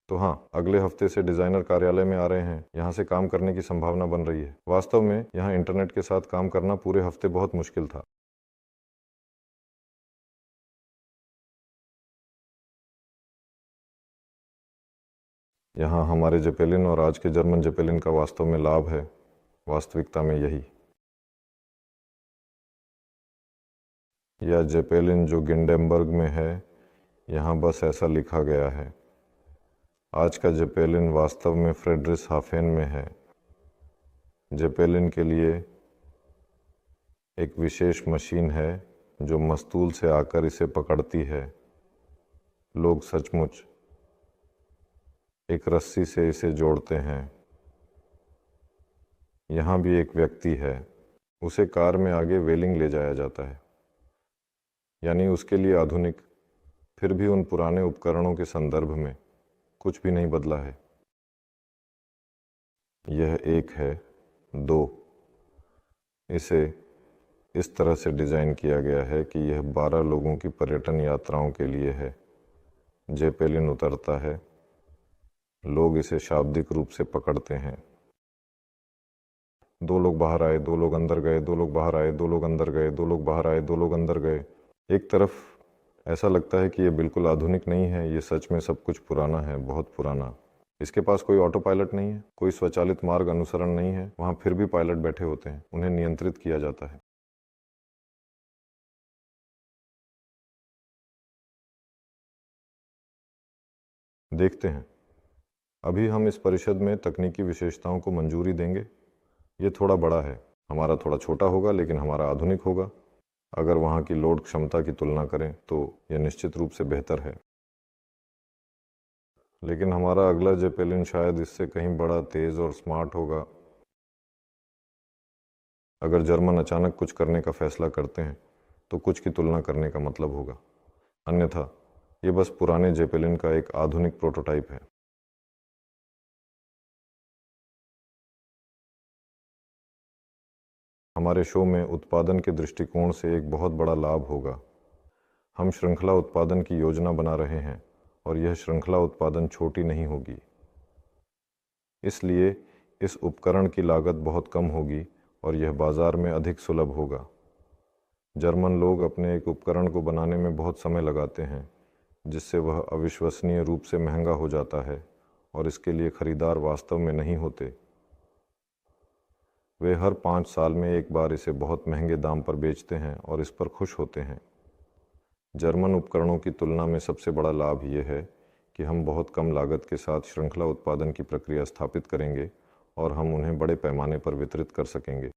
तो हाँ, अगले हफ्ते से डिज़ाइनर कार्यालय में आ रहे हैं। यहाँ से काम करने की संभावना बन रही है। वास्तव में यहाँ इंटरनेट के साथ काम करना पूरे हफ्ते बहुत मुश्किल था। यहाँ हमारे जेपेलिन और आज के जर्मन जेपेलिन का वास्तव में लाभ है, वास्तविकता में यही। यह जेपेलिन जो गिंडेनबर्ग में है, यहाँ बस ऐसा लिखा गया है। आज का जेपेलिन वास्तव में फ्रेडरिशहाफेन में है। जेपेलिन के लिए एक विशेष मशीन है जो मस्तूल से आकर इसे पकड़ती है। लोग सचमुच एक रस्सी से इसे जोड़ते हैं। यहाँ भी एक व्यक्ति है, उसे कार में आगे वेलिंग ले जाया जाता है। यानी उसके लिए आधुनिक, फिर भी उन पुराने उपकरणों के संदर्भ में कुछ भी नहीं बदला है। यह एक है। 2, इसे इस तरह से डिज़ाइन किया गया है कि यह 12 लोगों की पर्यटन यात्राओं के लिए है। जेपेलिन उतरता है, लोग इसे शाब्दिक रूप से पकड़ते हैं। 2 लोग बाहर आए, 2 लोग अंदर गए, 2 लोग बाहर आए, 2 लोग अंदर गए, 2 लोग बाहर आए, 2 लोग अंदर गए। एक तरफ ऐसा लगता है कि ये बिल्कुल आधुनिक नहीं है, ये सच में सब कुछ पुराना है, बहुत पुराना। इसके पास कोई ऑटो पायलट नहीं है, कोई स्वचालित मार्ग अनुसरण नहीं है, वहाँ फिर भी पायलट बैठे होते हैं, उन्हें नियंत्रित किया जाता है। देखते हैं। अभी हम इस परिषद में तकनीकी विशेषताओं को मंजूरी देंगे। ये थोड़ा बड़ा है, हमारा थोड़ा छोटा होगा, लेकिन हमारा आधुनिक होगा। अगर वहाँ की लोड क्षमता की तुलना करें तो यह निश्चित रूप से बेहतर है। लेकिन हमारा अगला जेपेलिन शायद इससे कहीं बड़ा, तेज़ और स्मार्ट होगा। अगर जर्मन अचानक कुछ करने का फैसला करते हैं तो कुछ की तुलना करने का मतलब होगा, अन्यथा ये बस पुराने जेपेलिन का एक आधुनिक प्रोटोटाइप है। हमारे शो में उत्पादन के दृष्टिकोण से एक बहुत बड़ा लाभ होगा। हम श्रृंखला उत्पादन की योजना बना रहे हैं और यह श्रृंखला उत्पादन छोटी नहीं होगी। इसलिए इस उपकरण की लागत बहुत कम होगी और यह बाज़ार में अधिक सुलभ होगा। जर्मन लोग अपने एक उपकरण को बनाने में बहुत समय लगाते हैं, जिससे वह अविश्वसनीय रूप से महंगा हो जाता है और इसके लिए खरीदार वास्तव में नहीं होते। वे हर 5 साल में एक बार इसे बहुत महंगे दाम पर बेचते हैं और इस पर खुश होते हैं। जर्मन उपकरणों की तुलना में सबसे बड़ा लाभ ये है कि हम बहुत कम लागत के साथ श्रृंखला उत्पादन की प्रक्रिया स्थापित करेंगे और हम उन्हें बड़े पैमाने पर वितरित कर सकेंगे।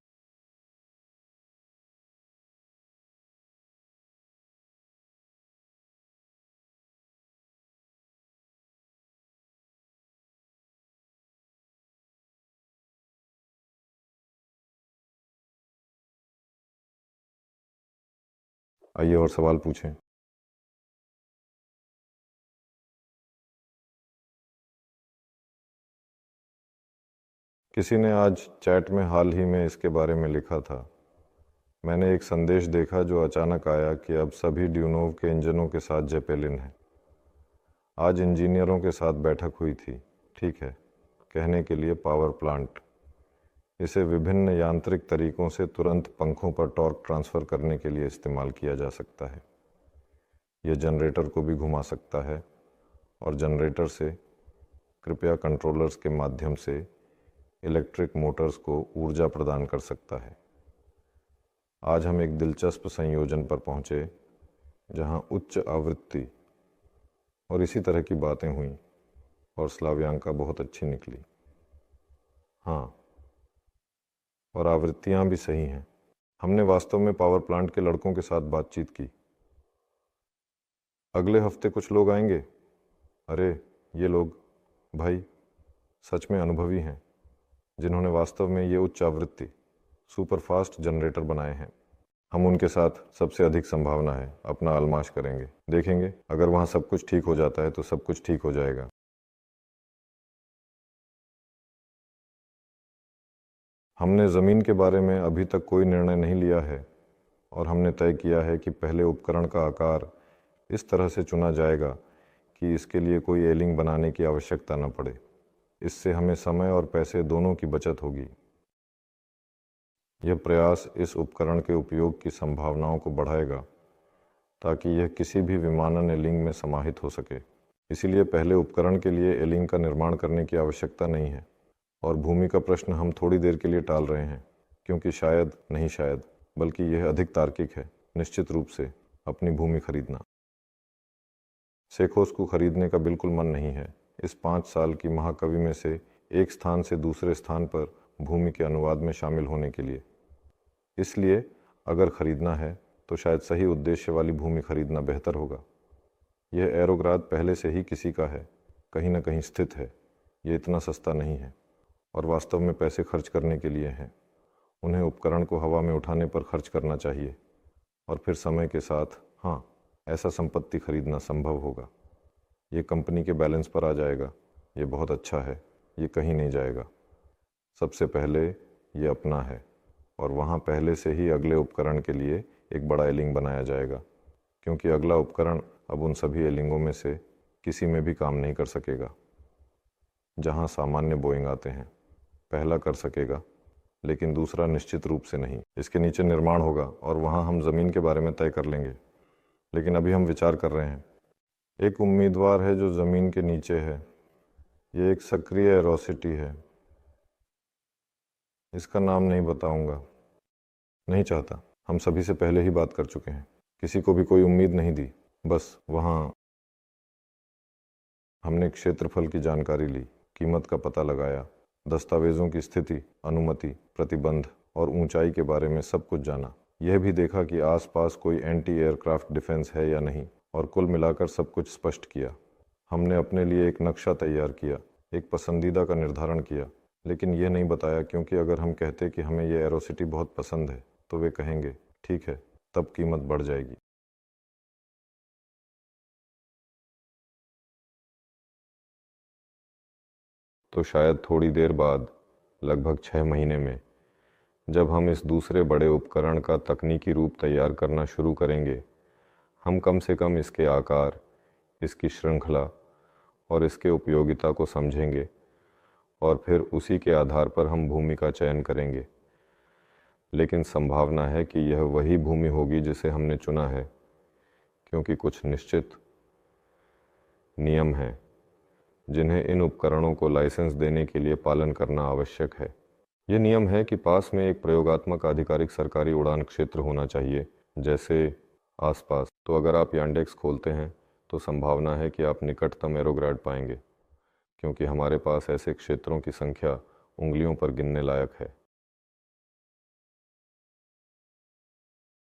आइए और सवाल पूछें। किसी ने आज चैट में हाल ही में इसके बारे में लिखा था। मैंने एक संदेश देखा जो अचानक आया कि अब सभी ड्यूनोव के इंजनों के साथ जेपेलिन है। आज इंजीनियरों के साथ बैठक हुई थी, ठीक है, कहने के लिए पावर प्लांट। इसे विभिन्न यांत्रिक तरीकों से तुरंत पंखों पर टॉर्क ट्रांसफ़र करने के लिए इस्तेमाल किया जा सकता है। यह जनरेटर को भी घुमा सकता है और जनरेटर से कृपया कंट्रोलर्स के माध्यम से इलेक्ट्रिक मोटर्स को ऊर्जा प्रदान कर सकता है। आज हम एक दिलचस्प संयोजन पर पहुँचे जहाँ उच्च आवृत्ति और इसी तरह की बातें हुईं और स्लाव्यांका बहुत अच्छी निकली। हाँ, और आवृत्तियाँ भी सही हैं। हमने वास्तव में पावर प्लांट के लड़कों के साथ बातचीत की। अगले हफ्ते कुछ लोग आएंगे। अरे ये लोग, भाई, सच में अनुभवी हैं, जिन्होंने वास्तव में ये उच्च आवृत्ति सुपरफास्ट जनरेटर बनाए हैं। हम उनके साथ सबसे अधिक संभावना है अपना आलमाश करेंगे। देखेंगे, अगर वहाँ सब कुछ ठीक हो जाता है तो सब कुछ ठीक हो जाएगा। हमने ज़मीन के बारे में अभी तक कोई निर्णय नहीं लिया है और हमने तय किया है कि पहले उपकरण का आकार इस तरह से चुना जाएगा कि इसके लिए कोई एलिंग बनाने की आवश्यकता न पड़े। इससे हमें समय और पैसे दोनों की बचत होगी। यह प्रयास इस उपकरण के उपयोग की संभावनाओं को बढ़ाएगा ताकि यह किसी भी विमानन एलिंग में समाहित हो सके। इसीलिए पहले उपकरण के लिए एलिंग का निर्माण करने की आवश्यकता नहीं है और भूमि का प्रश्न हम थोड़ी देर के लिए टाल रहे हैं, क्योंकि शायद नहीं शायद, बल्कि यह अधिक तार्किक है निश्चित रूप से अपनी भूमि खरीदना। सेखोस को खरीदने का बिल्कुल मन नहीं है इस 5 साल की महाकवि में से एक स्थान से दूसरे स्थान पर भूमि के अनुवाद में शामिल होने के लिए। इसलिए अगर खरीदना है तो शायद सही उद्देश्य वाली भूमि खरीदना बेहतर होगा। यह एरोग्राद पहले से ही किसी का है, कहीं ना कहीं स्थित है। ये इतना सस्ता नहीं है और वास्तव में पैसे खर्च करने के लिए हैं। उन्हें उपकरण को हवा में उठाने पर खर्च करना चाहिए और फिर समय के साथ, हाँ, ऐसा संपत्ति खरीदना संभव होगा। ये कंपनी के बैलेंस पर आ जाएगा। ये बहुत अच्छा है, ये कहीं नहीं जाएगा। सबसे पहले ये अपना है और वहाँ पहले से ही अगले उपकरण के लिए एक बड़ा एलिंग बनाया जाएगा, क्योंकि अगला उपकरण अब उन सभी एलिंगों में से किसी में भी काम नहीं कर सकेगा। जहाँ सामान्य बोइंग आते हैं, पहला कर सकेगा, लेकिन दूसरा निश्चित रूप से नहीं। इसके नीचे निर्माण होगा और वहाँ हम ज़मीन के बारे में तय कर लेंगे, लेकिन अभी हम विचार कर रहे हैं। एक उम्मीदवार है जो ज़मीन के नीचे है। ये एक सक्रिय एरोसिटी है। इसका नाम नहीं बताऊंगा, नहीं चाहता। हम सभी से पहले ही बात कर चुके हैं, किसी को भी कोई उम्मीद नहीं दी। बस वहाँ हमने क्षेत्रफल की जानकारी ली, कीमत का पता लगाया, दस्तावेज़ों की स्थिति, अनुमति, प्रतिबंध और ऊंचाई के बारे में सब कुछ जाना। यह भी देखा कि आसपास कोई एंटी एयरक्राफ्ट डिफेंस है या नहीं, और कुल मिलाकर सब कुछ स्पष्ट किया। हमने अपने लिए एक नक्शा तैयार किया, एक पसंदीदा का निर्धारण किया, लेकिन यह नहीं बताया, क्योंकि अगर हम कहते कि हमें यह एरोसिटी बहुत पसंद है तो वे कहेंगे ठीक है, तब कीमत बढ़ जाएगी। तो शायद थोड़ी देर बाद, लगभग 6 महीने में, जब हम इस दूसरे बड़े उपकरण का तकनीकी रूप तैयार करना शुरू करेंगे, हम कम से कम इसके आकार, इसकी श्रृंखला और इसके उपयोगिता को समझेंगे, और फिर उसी के आधार पर हम भूमि का चयन करेंगे। लेकिन संभावना है कि यह वही भूमि होगी जिसे हमने चुना है, क्योंकि कुछ निश्चित नियम हैं जिन्हें इन उपकरणों को लाइसेंस देने के लिए पालन करना आवश्यक है। ये नियम है कि पास में एक प्रयोगात्मक आधिकारिक सरकारी उड़ान क्षेत्र होना चाहिए, जैसे आसपास। तो अगर आप यांडेक्स खोलते हैं तो संभावना है कि आप निकटतम एरोग्राड पाएंगे, क्योंकि हमारे पास ऐसे क्षेत्रों की संख्या उंगलियों पर गिनने लायक है।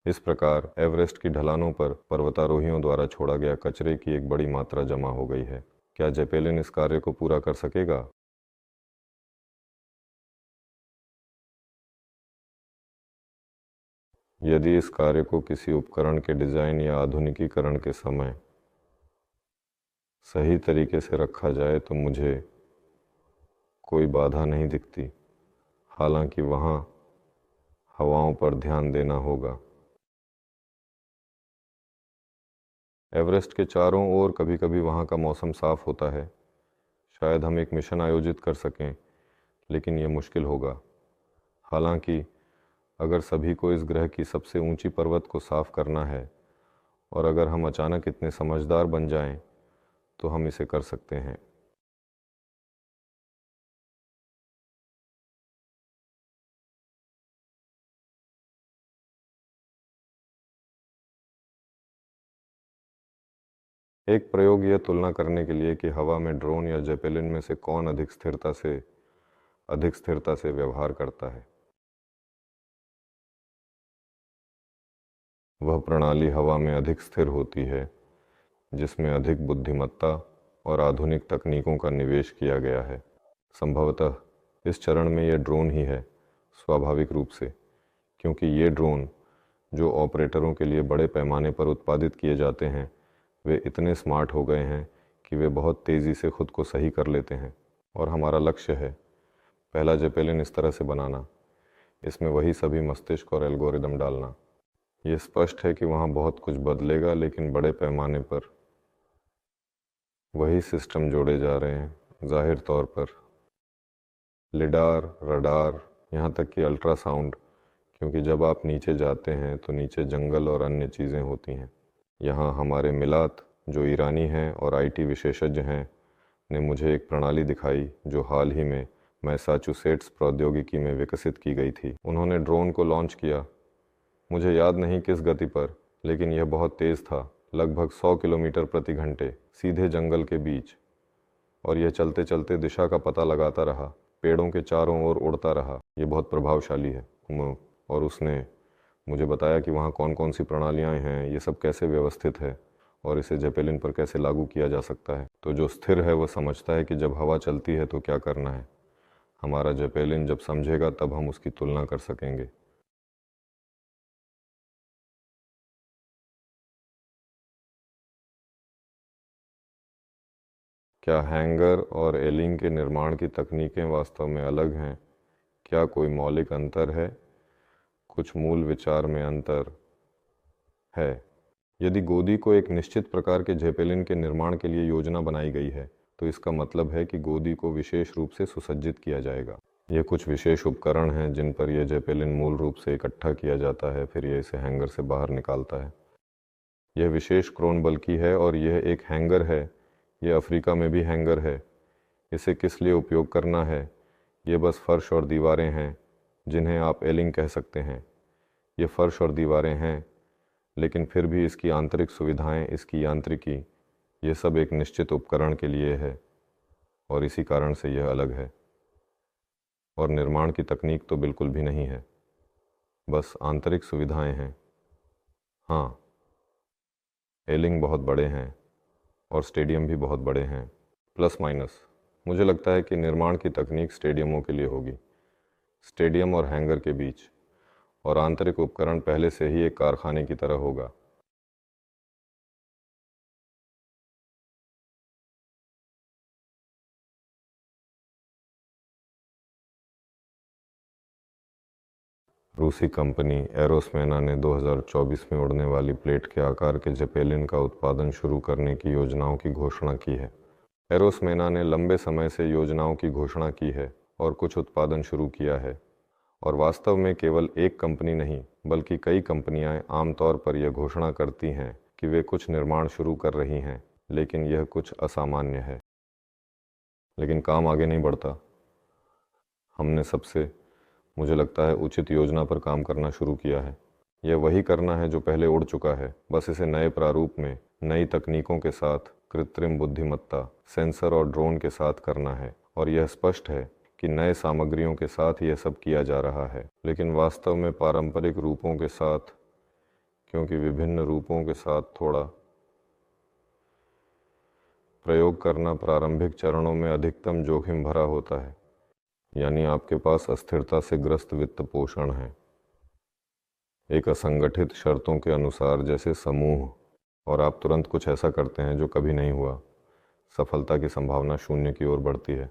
इस प्रकार एवरेस्ट की ढलानों पर पर्वतारोहियों द्वारा छोड़ा गया कचरे की एक बड़ी मात्रा जमा हो गई है। क्या जेपेलिन इस कार्य को पूरा कर सकेगा? यदि इस कार्य को किसी उपकरण के डिजाइन या आधुनिकीकरण के समय सही तरीके से रखा जाए तो मुझे कोई बाधा नहीं दिखती। हालांकि वहाँ हवाओं पर ध्यान देना होगा। एवरेस्ट के चारों ओर कभी कभी वहाँ का मौसम साफ होता है। शायद हम एक मिशन आयोजित कर सकें, लेकिन यह मुश्किल होगा। हालांकि अगर सभी को इस ग्रह की सबसे ऊंची पर्वत को साफ करना है, और अगर हम अचानक इतने समझदार बन जाएं, तो हम इसे कर सकते हैं। एक प्रयोग यह तुलना करने के लिए कि हवा में ड्रोन या जेपेलिन में से कौन अधिक स्थिरता से व्यवहार करता है। वह प्रणाली हवा में अधिक स्थिर होती है जिसमें अधिक बुद्धिमत्ता और आधुनिक तकनीकों का निवेश किया गया है। संभवतः इस चरण में यह ड्रोन ही है, स्वाभाविक रूप से, क्योंकि ये ड्रोन जो ऑपरेटरों के लिए बड़े पैमाने पर उत्पादित किए जाते हैं, वे इतने स्मार्ट हो गए हैं कि वे बहुत तेज़ी से खुद को सही कर लेते हैं। और हमारा लक्ष्य है पहला जेपेलिन इस तरह से बनाना, इसमें वही सभी मस्तिष्क और एल्गोरिदम डालना। ये स्पष्ट है कि वहाँ बहुत कुछ बदलेगा, लेकिन बड़े पैमाने पर वही सिस्टम जोड़े जा रहे हैं। जाहिर तौर पर लिडार, रडार, यहाँ तक कि अल्ट्रासाउंड, क्योंकि जब आप नीचे जाते हैं तो नीचे जंगल और अन्य चीज़ें होती हैं। यहाँ हमारे मिलात, जो ईरानी हैं और आईटी विशेषज्ञ हैं, ने मुझे एक प्रणाली दिखाई जो हाल ही में मैसाचुसेट्स प्रौद्योगिकी में विकसित की गई थी। उन्होंने ड्रोन को लॉन्च किया, मुझे याद नहीं किस गति पर, लेकिन यह बहुत तेज़ था, लगभग 100 किलोमीटर प्रति घंटे, सीधे जंगल के बीच। और यह चलते चलते दिशा का पता लगाता रहा, पेड़ों के चारों ओर उड़ता रहा। ये बहुत प्रभावशाली है। और उसने मुझे बताया कि वहाँ कौन कौन सी प्रणालियाँ हैं, ये सब कैसे व्यवस्थित है, और इसे जेपेलिन पर कैसे लागू किया जा सकता है। तो जो स्थिर है वह समझता है कि जब हवा चलती है तो क्या करना है। हमारा जेपेलिन जब समझेगा तब हम उसकी तुलना कर सकेंगे। क्या हैंगर और एलिंग के निर्माण की तकनीकें वास्तव में अलग हैं? क्या कोई मौलिक अंतर है? कुछ मूल विचार में अंतर है। यदि गोदी को एक निश्चित प्रकार के जेपेलिन के निर्माण के लिए योजना बनाई गई है, तो इसका मतलब है कि गोदी को विशेष रूप से सुसज्जित किया जाएगा। ये कुछ विशेष उपकरण हैं जिन पर यह जेपेलिन मूल रूप से इकट्ठा किया जाता है, फिर यह इसे हैंगर से बाहर निकालता है। यह विशेष क्रोन बल्कि है और यह एक हैंगर है। यह अफ्रीका में भी हैंगर है। इसे किस लिए उपयोग करना है? ये बस फर्श और दीवारें हैं जिन्हें आप एलिंग कह सकते हैं। ये फर्श और दीवारें हैं, लेकिन फिर भी इसकी आंतरिक सुविधाएं, इसकी यांत्रिकी, ये सब एक निश्चित उपकरण के लिए है और इसी कारण से यह अलग है। और निर्माण की तकनीक तो बिल्कुल भी नहीं है, बस आंतरिक सुविधाएं हैं। हाँ, एलिंग बहुत बड़े हैं और स्टेडियम भी बहुत बड़े हैं। प्लस माइनस मुझे लगता है कि निर्माण की तकनीक स्टेडियमों के लिए होगी, स्टेडियम और हैंगर के बीच, और आंतरिक उपकरण पहले से ही एक कारखाने की तरह होगा। रूसी कंपनी एरोस्मेना ने 2024 में उड़ने वाली प्लेट के आकार के जेपेलिन का उत्पादन शुरू करने की योजनाओं की घोषणा की है। एरोस्मेना ने लंबे समय से योजनाओं की घोषणा की है और कुछ उत्पादन शुरू किया है। और वास्तव में केवल एक कंपनी नहीं, बल्कि कई कंपनियां आमतौर पर यह घोषणा करती हैं कि वे कुछ निर्माण शुरू कर रही हैं, लेकिन यह कुछ असामान्य है। लेकिन काम आगे नहीं बढ़ता। हमने सबसे, मुझे लगता है, उचित योजना पर काम करना शुरू किया है। यह वही करना है जो पहले उड़ चुका है, बस इसे नए प्रारूप में, नई तकनीकों के साथ, कृत्रिम बुद्धिमत्ता, सेंसर और ड्रोन के साथ करना है। और यह स्पष्ट है कि नए सामग्रियों के साथ यह सब किया जा रहा है, लेकिन वास्तव में पारंपरिक रूपों के साथ, क्योंकि विभिन्न रूपों के साथ थोड़ा प्रयोग करना प्रारंभिक चरणों में अधिकतम जोखिम भरा होता है। यानी आपके पास अस्थिरता से ग्रस्त वित्त पोषण है, एक असंगठित शर्तों के अनुसार जैसे समूह, और आप तुरंत कुछ ऐसा करते हैं जो कभी नहीं हुआ। सफलता की संभावना शून्य की ओर बढ़ती है।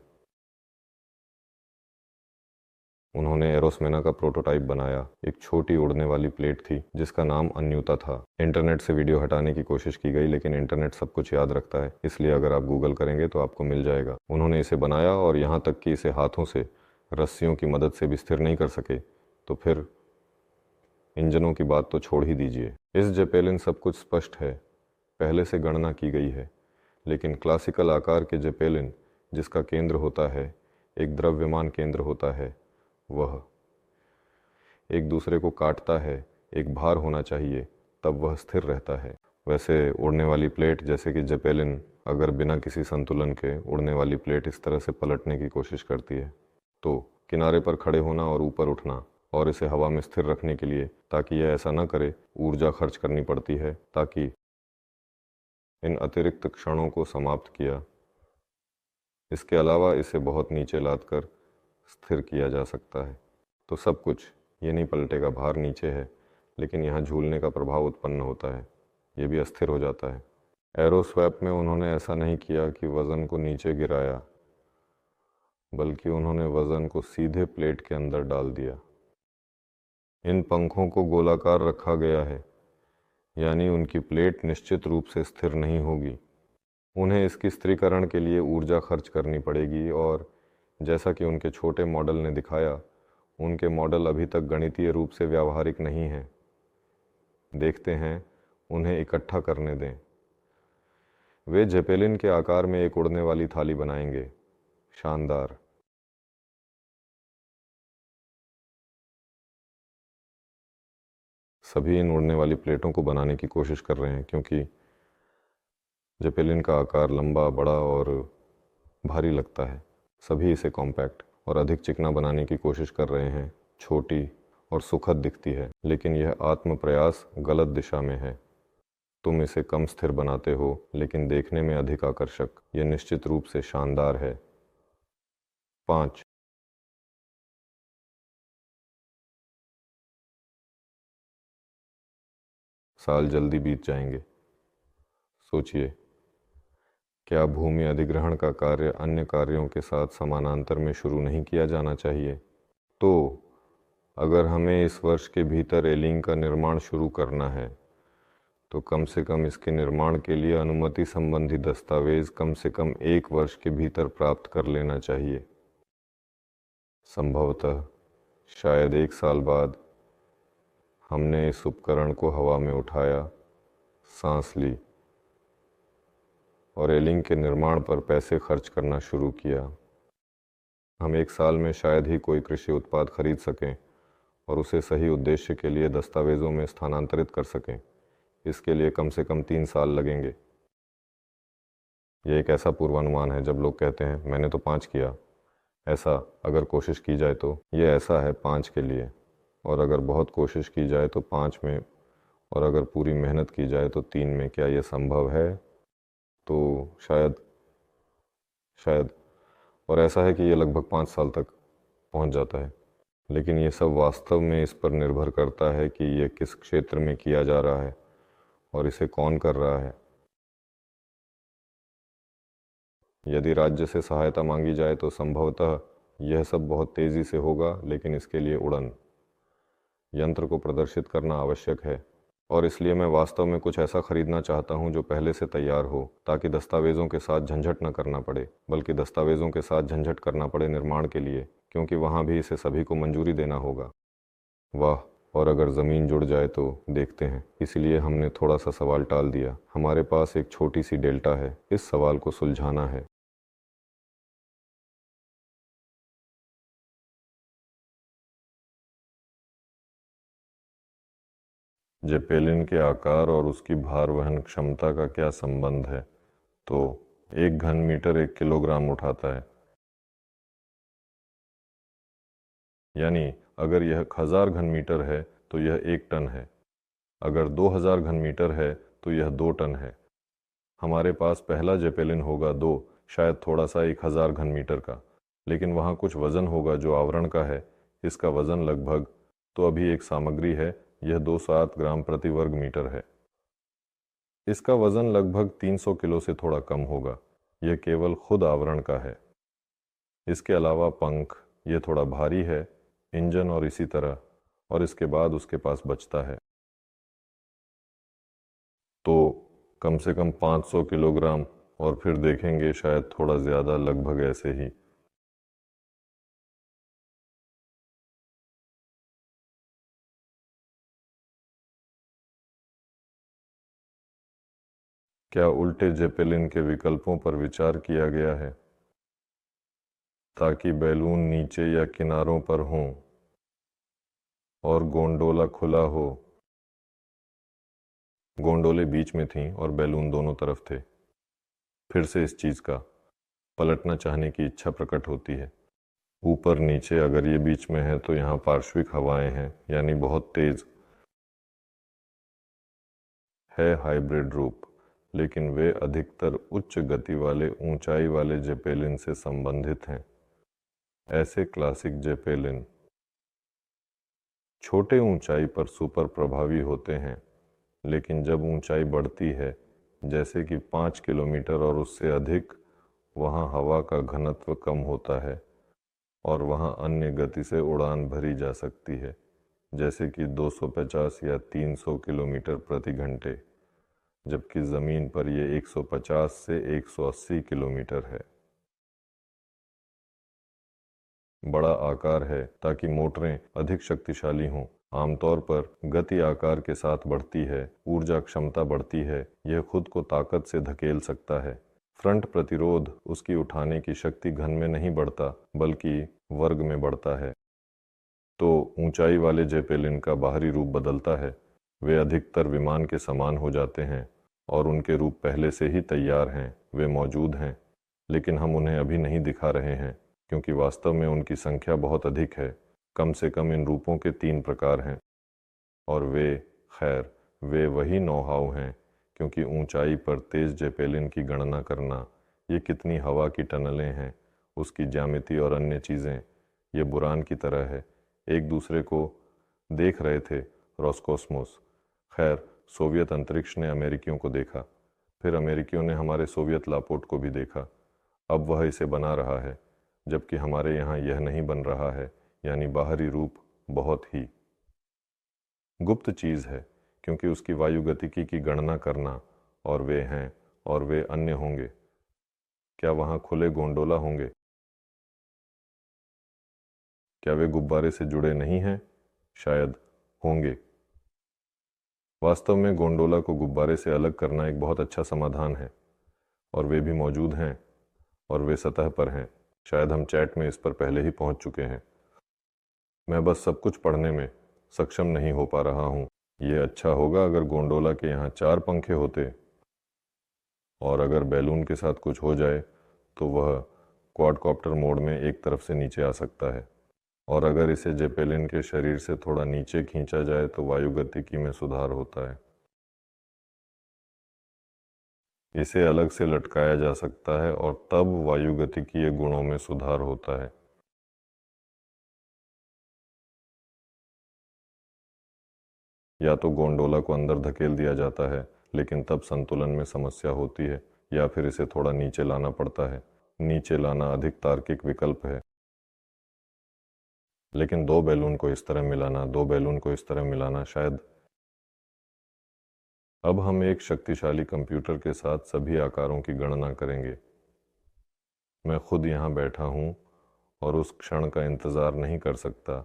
उन्होंने एरोस्मेना का प्रोटोटाइप बनाया। एक छोटी उड़ने वाली प्लेट थी जिसका नाम अन्यूता था। इंटरनेट से वीडियो हटाने की कोशिश की गई, लेकिन इंटरनेट सब कुछ याद रखता है, इसलिए अगर आप गूगल करेंगे तो आपको मिल जाएगा। उन्होंने इसे बनाया और यहाँ तक कि इसे हाथों से, रस्सियों की मदद से भी स्थिर नहीं कर सके, तो फिर इंजनों की बात तो छोड़ ही दीजिए। इस जेपेलिन सब कुछ स्पष्ट है, पहले से गणना की गई है। लेकिन क्लासिकल आकार के जेपेलिन, जिसका केंद्र होता है, एक द्रव्यमान केंद्र होता है, वह एक दूसरे को काटता है, एक भार होना चाहिए, तब वह स्थिर रहता है। वैसे उड़ने वाली प्लेट, जैसे कि जेपेलिन, अगर बिना किसी संतुलन के उड़ने वाली प्लेट इस तरह से पलटने की कोशिश करती है, तो किनारे पर खड़े होना और ऊपर उठना और इसे हवा में स्थिर रखने के लिए, ताकि यह ऐसा न करे, ऊर्जा खर्च करनी पड़ती है ताकि इन अतिरिक्त क्षणों को समाप्त किया। इसके अलावा इसे बहुत नीचे लादकर स्थिर किया जा सकता है। तो सब कुछ, ये नहीं पलटेगा, भार नीचे है, लेकिन यहाँ झूलने का प्रभाव उत्पन्न होता है, ये भी अस्थिर हो जाता है। एरोस्वैप में उन्होंने ऐसा नहीं किया कि वज़न को नीचे गिराया, बल्कि उन्होंने वज़न को सीधे प्लेट के अंदर डाल दिया। इन पंखों को गोलाकार रखा गया है, यानी उनकी प्लेट निश्चित रूप से स्थिर नहीं होगी। उन्हें इसकी स्थिरीकरण के लिए ऊर्जा खर्च करनी पड़ेगी, और जैसा कि उनके छोटे मॉडल ने दिखाया, उनके मॉडल अभी तक गणितीय रूप से व्यावहारिक नहीं हैं। देखते हैं, उन्हें इकट्ठा करने दें। वे जेपेलिन के आकार में एक उड़ने वाली थाली बनाएंगे। शानदार। सभी इन उड़ने वाली प्लेटों को बनाने की कोशिश कर रहे हैं, क्योंकि जेपेलिन का आकार लंबा, बड़ा और भारी लगता है। सभी इसे कॉम्पैक्ट और अधिक चिकना बनाने की कोशिश कर रहे हैं। छोटी और सुखद दिखती है, लेकिन यह आत्म प्रयास गलत दिशा में है। तुम इसे कम स्थिर बनाते हो, लेकिन देखने में अधिक आकर्षक। यह निश्चित रूप से शानदार है। 5 साल जल्दी बीत जाएंगे। सोचिए, क्या भूमि अधिग्रहण का कार्य अन्य कार्यों के साथ समानांतर में शुरू नहीं किया जाना चाहिए? तो अगर हमें इस वर्ष के भीतर एलिंग का निर्माण शुरू करना है, तो कम से कम इसके निर्माण के लिए अनुमति संबंधी दस्तावेज कम से कम 1 वर्ष के भीतर प्राप्त कर लेना चाहिए। संभवतः शायद 1 साल बाद हमने इस उपकरण को हवा में उठाया, सांस ली और एलिंग के निर्माण पर पैसे खर्च करना शुरू किया। हम एक साल में शायद ही कोई कृषि उत्पाद खरीद सकें और उसे सही उद्देश्य के लिए दस्तावेज़ों में स्थानांतरित कर सकें। इसके लिए कम से कम 3 साल लगेंगे। यह एक ऐसा पूर्वानुमान है जब लोग कहते हैं मैंने तो 5 किया। ऐसा अगर कोशिश की जाए तो यह ऐसा है 5 के लिए, और अगर बहुत कोशिश की जाए तो 5 में, और अगर पूरी मेहनत की जाए तो 3 में। क्या यह संभव है? तो शायद शायद और ऐसा है कि यह लगभग 5 साल तक पहुंच जाता है। लेकिन ये सब वास्तव में इस पर निर्भर करता है कि यह किस क्षेत्र में किया जा रहा है और इसे कौन कर रहा है। यदि राज्य से सहायता मांगी जाए तो संभवतः यह सब बहुत तेज़ी से होगा, लेकिन इसके लिए उड़न यंत्र को प्रदर्शित करना आवश्यक है। और इसलिए मैं वास्तव में कुछ ऐसा खरीदना चाहता हूं जो पहले से तैयार हो, ताकि दस्तावेज़ों के साथ झंझट न करना पड़े, बल्कि दस्तावेज़ों के साथ झंझट करना पड़े निर्माण के लिए, क्योंकि वहां भी इसे सभी को मंजूरी देना होगा। वाह, और अगर ज़मीन जुड़ जाए तो देखते हैं। इसलिए हमने थोड़ा सा सवाल टाल दिया। हमारे पास एक छोटी सी डेल्टा है, इस सवाल को सुलझाना है। जेपेलिन के आकार और उसकी भार वहन क्षमता का क्या संबंध है? तो 1 घन मीटर 1 किलोग्राम उठाता है, यानी अगर यह 1000 घन मीटर है तो यह 1 टन है। अगर 2000 घन मीटर है तो यह 2 टन है। हमारे पास पहला जेपेलिन होगा 2, शायद थोड़ा सा 1000 घन मीटर का, लेकिन वहाँ कुछ वज़न होगा जो आवरण का है। इसका वज़न लगभग, तो अभी एक सामग्री है, यह 207 ग्राम प्रति वर्ग मीटर है। इसका वज़न लगभग 300 किलो से थोड़ा कम होगा। यह केवल खुद आवरण का है। इसके अलावा पंख, ये थोड़ा भारी है, इंजन और इसी तरह, और इसके बाद उसके पास बचता है। तो कम से कम 500 किलोग्राम, और फिर देखेंगे शायद थोड़ा ज़्यादा, लगभग ऐसे ही। क्या उल्टे जेपेलिन के विकल्पों पर विचार किया गया है, ताकि बैलून नीचे या किनारों पर हों और गोंडोला खुला हो? गोंडोले बीच में थीं और बैलून दोनों तरफ थे। फिर से इस चीज़ का पलटना चाहने की इच्छा प्रकट होती है। ऊपर नीचे, अगर ये बीच में है तो यहाँ पार्श्विक हवाएं हैं, यानी बहुत तेज है हाइब्रिड रूप, लेकिन वे अधिकतर उच्च गति वाले ऊंचाई वाले जेपेलिन से संबंधित हैं। ऐसे क्लासिक जेपेलिन छोटे ऊंचाई पर सुपर प्रभावी होते हैं, लेकिन जब ऊंचाई बढ़ती है, जैसे कि 5 किलोमीटर और उससे अधिक, वहाँ हवा का घनत्व कम होता है और वहाँ अन्य गति से उड़ान भरी जा सकती है, जैसे कि 250 या 300 किलोमीटर प्रति घंटे, जबकि ज़मीन पर यह 150 से 180 किलोमीटर है। बड़ा आकार है ताकि मोटरें अधिक शक्तिशाली हों। आमतौर पर गति आकार के साथ बढ़ती है, ऊर्जा क्षमता बढ़ती है, यह खुद को ताकत से धकेल सकता है। फ्रंट प्रतिरोध उसकी उठाने की शक्ति घन में नहीं बढ़ता, बल्कि वर्ग में बढ़ता है। तो ऊंचाई वाले जेपेलिन का बाहरी रूप बदलता है। वे अधिकतर विमान के समान हो जाते हैं और उनके रूप पहले से ही तैयार हैं, वे मौजूद हैं, लेकिन हम उन्हें अभी नहीं दिखा रहे हैं, क्योंकि वास्तव में उनकी संख्या बहुत अधिक है। कम से कम इन रूपों के 3 प्रकार हैं, और खैर, वे वही नौ-हाव हैं, क्योंकि ऊंचाई पर तेज जेपेलिन की गणना करना, ये कितनी हवा की टनलें हैं, उसकी ज्यामिति और अन्य चीज़ें, ये बुरान की तरह है। एक दूसरे को देख रहे थे, रॉसकॉस्मोस। खैर, सोवियत अंतरिक्ष ने अमेरिकियों को देखा, फिर अमेरिकियों ने हमारे सोवियत लापोट को भी देखा। अब वह इसे बना रहा है, जबकि हमारे यहाँ यह नहीं बन रहा है, यानी बाहरी रूप बहुत ही गुप्त चीज़ है, क्योंकि उसकी वायुगतिकी की गणना करना, और वे हैं, और वे अन्य होंगे। क्या वहाँ खुले गोंडोला होंगे? क्या वे गुब्बारे से जुड़े नहीं हैं? शायद होंगे। वास्तव में गोंडोला को गुब्बारे से अलग करना एक बहुत अच्छा समाधान है, और वे भी मौजूद हैं, और वे सतह पर हैं। शायद हम चैट में इस पर पहले ही पहुंच चुके हैं। मैं बस सब कुछ पढ़ने में सक्षम नहीं हो पा रहा हूँ। ये अच्छा होगा अगर गोंडोला के यहाँ 4 पंखे होते, और अगर बैलून के साथ कुछ हो जाए तो वह क्वाडकॉप्टर मोड में एक तरफ से नीचे आ सकता है, और अगर इसे जेपेलिन के शरीर से थोड़ा नीचे खींचा जाए तो वायुगतिकी में सुधार होता है। इसे अलग से लटकाया जा सकता है और तब वायुगतिकीय गुणों में सुधार होता है। या तो गोंडोला को अंदर धकेल दिया जाता है, लेकिन तब संतुलन में समस्या होती है, या फिर इसे थोड़ा नीचे लाना पड़ता है। नीचे लाना अधिक तार्किक विकल्प है, लेकिन 2 बैलून को इस तरह मिलाना, 2 बैलून को इस तरह मिलाना शायद। अब हम एक शक्तिशाली कंप्यूटर के साथ सभी आकारों की गणना करेंगे। मैं खुद यहाँ बैठा हूँ और उस क्षण का इंतज़ार नहीं कर सकता,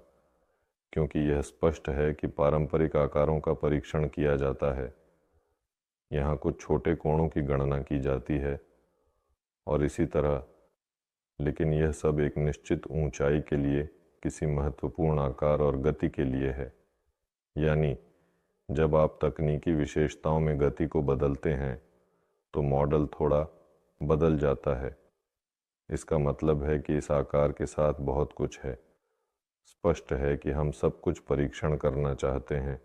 क्योंकि यह स्पष्ट है कि पारंपरिक आकारों का परीक्षण किया जाता है। यहाँ कुछ छोटे कोणों की गणना की जाती है और इसी तरह, लेकिन यह सब एक निश्चित ऊंचाई के लिए किसी महत्वपूर्ण आकार और गति के लिए है। यानी जब आप तकनीकी विशेषताओं में गति को बदलते हैं तो मॉडल थोड़ा बदल जाता है। इसका मतलब है कि इस आकार के साथ बहुत कुछ है। स्पष्ट है कि हम सब कुछ परीक्षण करना चाहते हैं,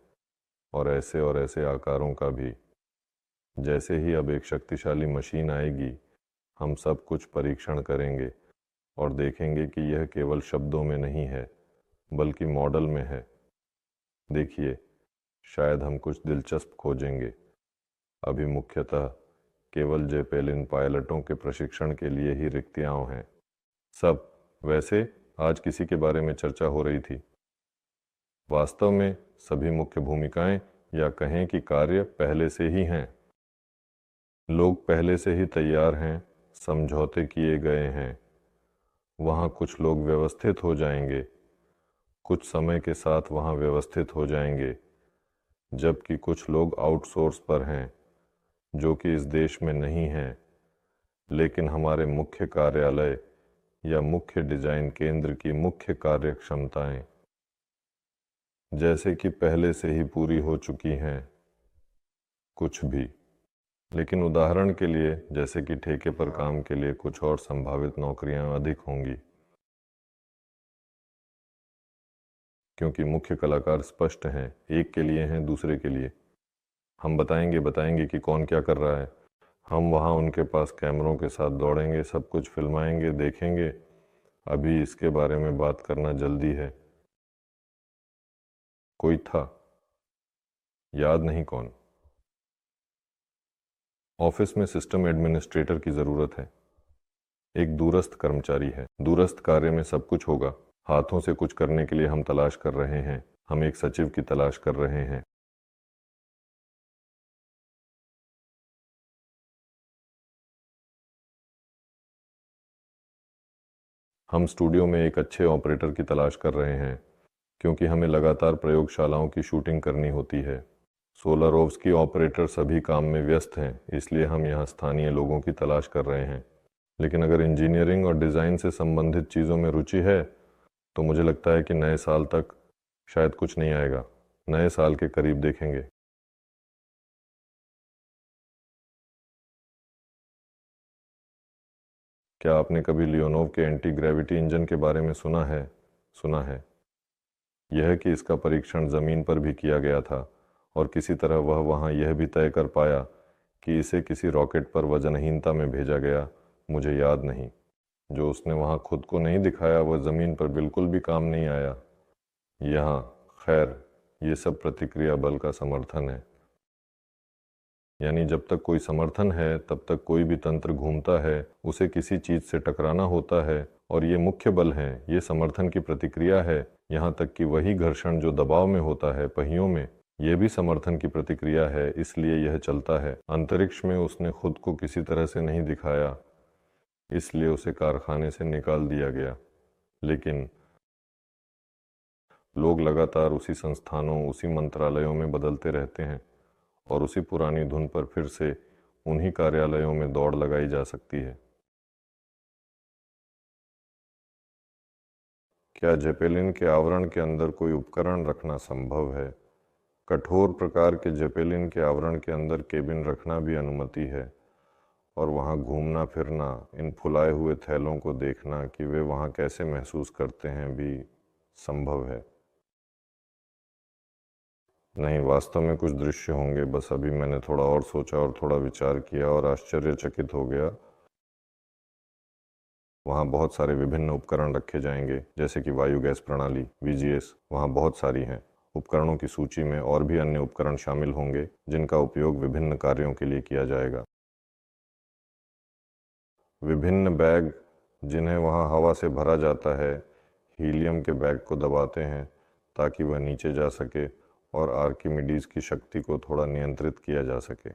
और ऐसे आकारों का भी। जैसे ही अब एक शक्तिशाली मशीन आएगी, हम सब कुछ परीक्षण करेंगे और देखेंगे कि यह केवल शब्दों में नहीं है, बल्कि मॉडल में है। देखिए, शायद हम कुछ दिलचस्प खोजेंगे। अभी मुख्यतः केवल जेपेलिन पायलटों के प्रशिक्षण के लिए ही रिक्तियाँ हैं। सब वैसे आज किसी के बारे में चर्चा हो रही थी। वास्तव में सभी मुख्य भूमिकाएं या कहें कि कार्य पहले से ही हैं। लोग पहले से ही तैयार हैं, समझौते किए गए हैं। वहाँ कुछ लोग व्यवस्थित हो जाएंगे, कुछ समय के साथ वहाँ व्यवस्थित हो जाएंगे, जबकि कुछ लोग आउटसोर्स पर हैं, जो कि इस देश में नहीं हैं, लेकिन हमारे मुख्य कार्यालय या मुख्य डिजाइन केंद्र की मुख्य कार्यक्षमताएं जैसे कि पहले से ही पूरी हो चुकी हैं। कुछ भी, लेकिन उदाहरण के लिए जैसे कि ठेके पर काम के लिए कुछ और संभावित नौकरियां अधिक होंगी, क्योंकि मुख्य कलाकार स्पष्ट हैं, एक के लिए हैं, दूसरे के लिए। हम बताएंगे कि कौन क्या कर रहा है। हम वहाँ उनके पास कैमरों के साथ दौड़ेंगे, सब कुछ फिल्माएंगे, देखेंगे। अभी इसके बारे में बात करना जल्दी है। कोई था, याद नहीं कौन। ऑफिस में सिस्टम एडमिनिस्ट्रेटर की ज़रूरत है। एक दूरस्थ कर्मचारी है। दूरस्थ कार्य में सब कुछ होगा। हाथों से कुछ करने के लिए हम तलाश कर रहे हैं। हम एक सचिव की तलाश कर रहे हैं। हम स्टूडियो में एक अच्छे ऑपरेटर की तलाश कर रहे हैं, क्योंकि हमें लगातार प्रयोगशालाओं की शूटिंग करनी होती है। सोलारोव्स्की ऑपरेटर सभी काम में व्यस्त हैं, इसलिए हम यहाँ स्थानीय लोगों की तलाश कर रहे हैं। लेकिन अगर इंजीनियरिंग और डिज़ाइन से संबंधित चीज़ों में रुचि है, तो मुझे लगता है कि नए साल तक शायद कुछ नहीं आएगा। नए साल के करीब देखेंगे। क्या आपने कभी लियोनोव के एंटी ग्रेविटी इंजन के बारे में सुना है? सुना है। यह कि इसका परीक्षण ज़मीन पर भी किया गया था, और किसी तरह वह वहाँ यह भी तय कर पाया कि इसे किसी रॉकेट पर वजनहीनता में भेजा गया। मुझे याद नहीं। जो उसने वहाँ खुद को नहीं दिखाया वह ज़मीन पर बिल्कुल भी काम नहीं आया। यहाँ खैर, ये सब प्रतिक्रिया बल का समर्थन है। यानी जब तक कोई समर्थन है तब तक कोई भी तंत्र घूमता है, उसे किसी चीज़ से टकराना होता है, और ये मुख्य बल हैं, ये समर्थन की प्रतिक्रिया है। यहाँ तक कि वही घर्षण जो दबाव में होता है पहियों में, ये भी समर्थन की प्रतिक्रिया है, इसलिए यह चलता है। अंतरिक्ष में उसने खुद को किसी तरह से नहीं दिखाया, इसलिए उसे कारखाने से निकाल दिया गया। लेकिन लोग लगातार उसी संस्थानों, उसी मंत्रालयों में बदलते रहते हैं। और उसी पुरानी धुन पर फिर से उन्हीं कार्यालयों में दौड़ लगाई जा सकती है। क्या जेपेलिन के आवरण के अंदर कोई उपकरण रखना संभव है? कठोर प्रकार के जेपेलिन के आवरण के अंदर केबिन रखना भी अनुमति है, और वहाँ घूमना फिरना, इन फुलाए हुए थैलों को देखना कि वे वहाँ कैसे महसूस करते हैं भी संभव है। नहीं, वास्तव में कुछ दृश्य होंगे, बस अभी मैंने थोड़ा और सोचा और थोड़ा विचार किया और आश्चर्यचकित हो गया। वहाँ बहुत सारे विभिन्न उपकरण रखे जाएंगे, जैसे कि वायु गैस प्रणाली VGS, वहाँ बहुत सारी हैं। उपकरणों की सूची में और भी अन्य उपकरण शामिल होंगे जिनका उपयोग विभिन्न कार्यों के लिए किया जाएगा। विभिन्न बैग जिन्हें वहाँ हवा से भरा जाता है, हीलियम के बैग को दबाते हैं ताकि वह नीचे जा सके और आर्किमिडीज की शक्ति को थोड़ा नियंत्रित किया जा सके।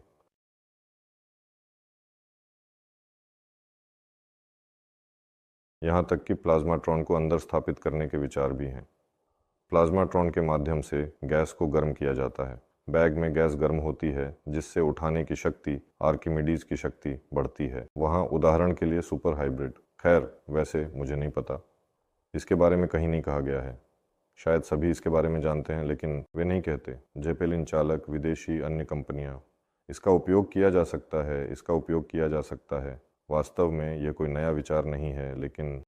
यहाँ तक कि प्लाज्माट्रॉन को अंदर स्थापित करने के विचार भी हैं। प्लाज्माट्रॉन के माध्यम से गैस को गर्म किया जाता है। बैग में गैस गर्म होती है जिससे उठाने की शक्ति, आर्किमिडीज की शक्ति बढ़ती है। वहाँ उदाहरण के लिए सुपर हाइब्रिड, खैर वैसे मुझे नहीं पता, इसके बारे में कहीं नहीं कहा गया है। शायद सभी इसके बारे में जानते हैं लेकिन वे नहीं कहते। जेपेलिन चालक, विदेशी अन्य कंपनियाँ। इसका उपयोग किया जा सकता है, इसका उपयोग किया जा सकता है। वास्तव में यह कोई नया विचार नहीं है, लेकिन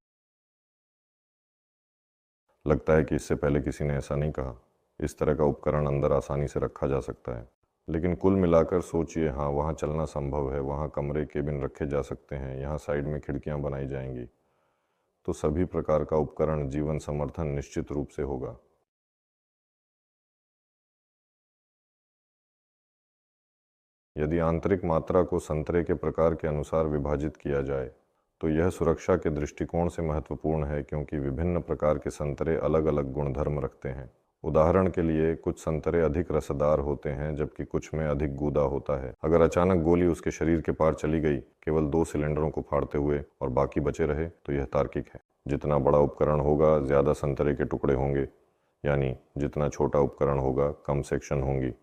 लगता है कि इससे पहले किसी ने ऐसा नहीं कहा। इस तरह का उपकरण अंदर आसानी से रखा जा सकता है। लेकिन कुल मिलाकर सोचिए, हाँ, वहाँ चलना संभव है, वहाँ कमरे, केबिन रखे जा सकते हैं, यहाँ साइड में खिड़कियाँ बनाई जाएंगी, तो सभी प्रकार का उपकरण, जीवन समर्थन निश्चित रूप से होगा। यदि आंतरिक मात्रा को संतरे के प्रकार के अनुसार विभाजित किया जाए तो यह सुरक्षा के दृष्टिकोण से महत्वपूर्ण है, क्योंकि विभिन्न प्रकार के संतरे अलग अलग गुणधर्म रखते हैं। उदाहरण के लिए, कुछ संतरे अधिक रसदार होते हैं जबकि कुछ में अधिक गूदा होता है। अगर अचानक गोली उसके शरीर के पार चली गई, केवल 2 सिलेंडरों को फाड़ते हुए, और बाकी बचे रहे, तो यह तार्किक है। जितना बड़ा उपकरण होगा, ज़्यादा संतरे के टुकड़े होंगे, यानी जितना छोटा उपकरण होगा, कम सेक्शन होंगी।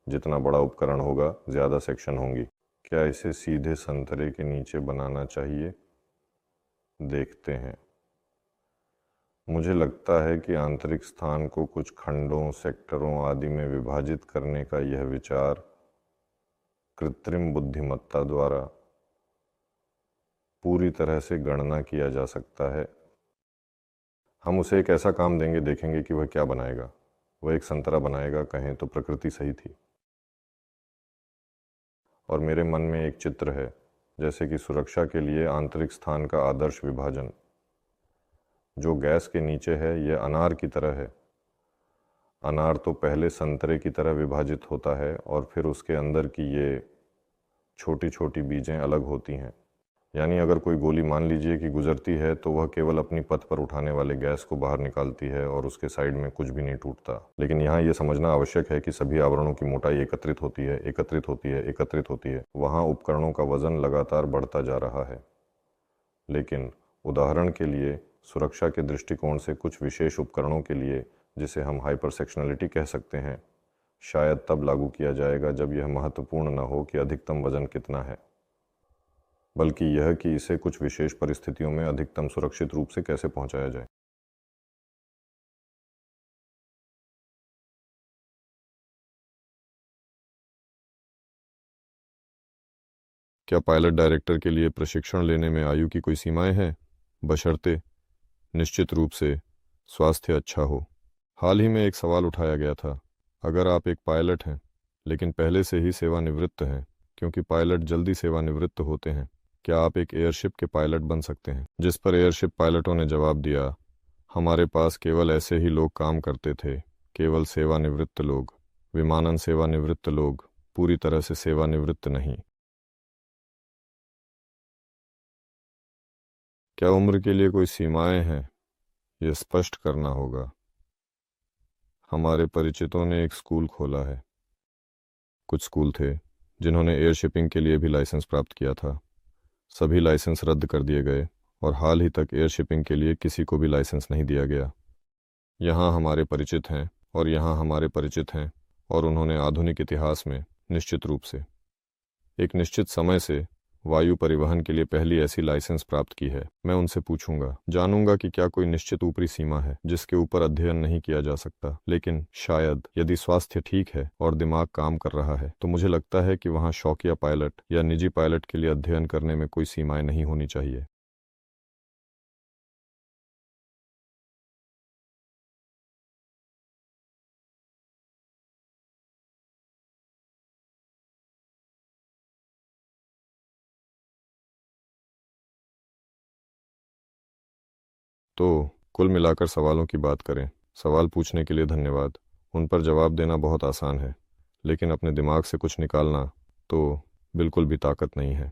जितना बड़ा उपकरण होगा, ज़्यादा सेक्शन होंगी। क्या इसे सीधे संतरे के नीचे बनाना चाहिए? देखते हैं। मुझे लगता है कि आंतरिक स्थान को कुछ खंडों, सेक्टरों आदि में विभाजित करने का यह विचार कृत्रिम बुद्धिमत्ता द्वारा पूरी तरह से गणना किया जा सकता है। हम उसे एक ऐसा काम देंगे, देखेंगे कि वह क्या बनाएगा। वह एक संतरा बनाएगा, कहें तो प्रकृति सही थी। और मेरे मन में एक चित्र है, जैसे कि सुरक्षा के लिए आंतरिक स्थान का आदर्श विभाजन। जो गैस के नीचे है, यह अनार की तरह है। अनार तो पहले संतरे की तरह विभाजित होता है और फिर उसके अंदर की ये छोटी छोटी बीजें अलग होती हैं। यानी अगर कोई गोली मान लीजिए कि गुजरती है, तो वह केवल अपनी पथ पर उठाने वाले गैस को बाहर निकालती है और उसके साइड में कुछ भी नहीं टूटता। लेकिन यहाँ यह समझना आवश्यक है कि सभी आवरणों की मोटाई एकत्रित होती है, एकत्रित होती है, एकत्रित होती है। वहाँ उपकरणों का वजन लगातार बढ़ता जा रहा है। लेकिन उदाहरण के लिए, सुरक्षा के दृष्टिकोण से कुछ विशेष उपकरणों के लिए, जिसे हम हाइपरसेक्शनलिटी कह सकते हैं, शायद तब लागू किया जाएगा जब यह महत्वपूर्ण न हो कि अधिकतम वजन कितना है, बल्कि यह कि इसे कुछ विशेष परिस्थितियों में अधिकतम सुरक्षित रूप से कैसे पहुंचाया जाए। क्या पायलट डायरेक्टर के लिए प्रशिक्षण लेने में आयु की कोई सीमाएं हैं? बशर्ते निश्चित रूप से स्वास्थ्य अच्छा हो। हाल ही में एक सवाल उठाया गया था, अगर आप एक पायलट हैं लेकिन पहले से ही सेवानिवृत्त हैं, क्योंकि पायलट जल्दी सेवानिवृत्त होते हैं, क्या आप एक एयरशिप के पायलट बन सकते हैं? जिस पर एयरशिप पायलटों ने जवाब दिया, हमारे पास केवल ऐसे ही लोग काम करते थे, केवल सेवानिवृत्त लोग, विमानन सेवानिवृत्त लोग, पूरी तरह से सेवानिवृत्त नहीं। क्या उम्र के लिए कोई सीमाएं हैं? यह स्पष्ट करना होगा। हमारे परिचितों ने एक स्कूल खोला है। कुछ स्कूल थे जिन्होंने एयरशिपिंग के लिए भी लाइसेंस प्राप्त किया था। सभी लाइसेंस रद्द कर दिए गए और हाल ही तक एयरशिपिंग के लिए किसी को भी लाइसेंस नहीं दिया गया। यहाँ हमारे परिचित हैं और यहाँ हमारे परिचित हैं, और उन्होंने आधुनिक इतिहास में निश्चित रूप से। एक निश्चित समय से वायु परिवहन के लिए पहली ऐसी लाइसेंस प्राप्त की है। मैं उनसे पूछूंगा, जानूंगा कि क्या कोई निश्चित ऊपरी सीमा है जिसके ऊपर अध्ययन नहीं किया जा सकता। लेकिन शायद यदि स्वास्थ्य ठीक है और दिमाग काम कर रहा है तो मुझे लगता है कि वहाँ शौकिया पायलट या निजी पायलट के लिए अध्ययन करने में कोई सीमाएं नहीं होनी चाहिए। तो कुल मिलाकर सवालों की बात करें। सवाल पूछने के लिए धन्यवाद। उन पर जवाब देना बहुत आसान है, लेकिन अपने दिमाग से कुछ निकालना तो बिल्कुल भी ताकत नहीं है।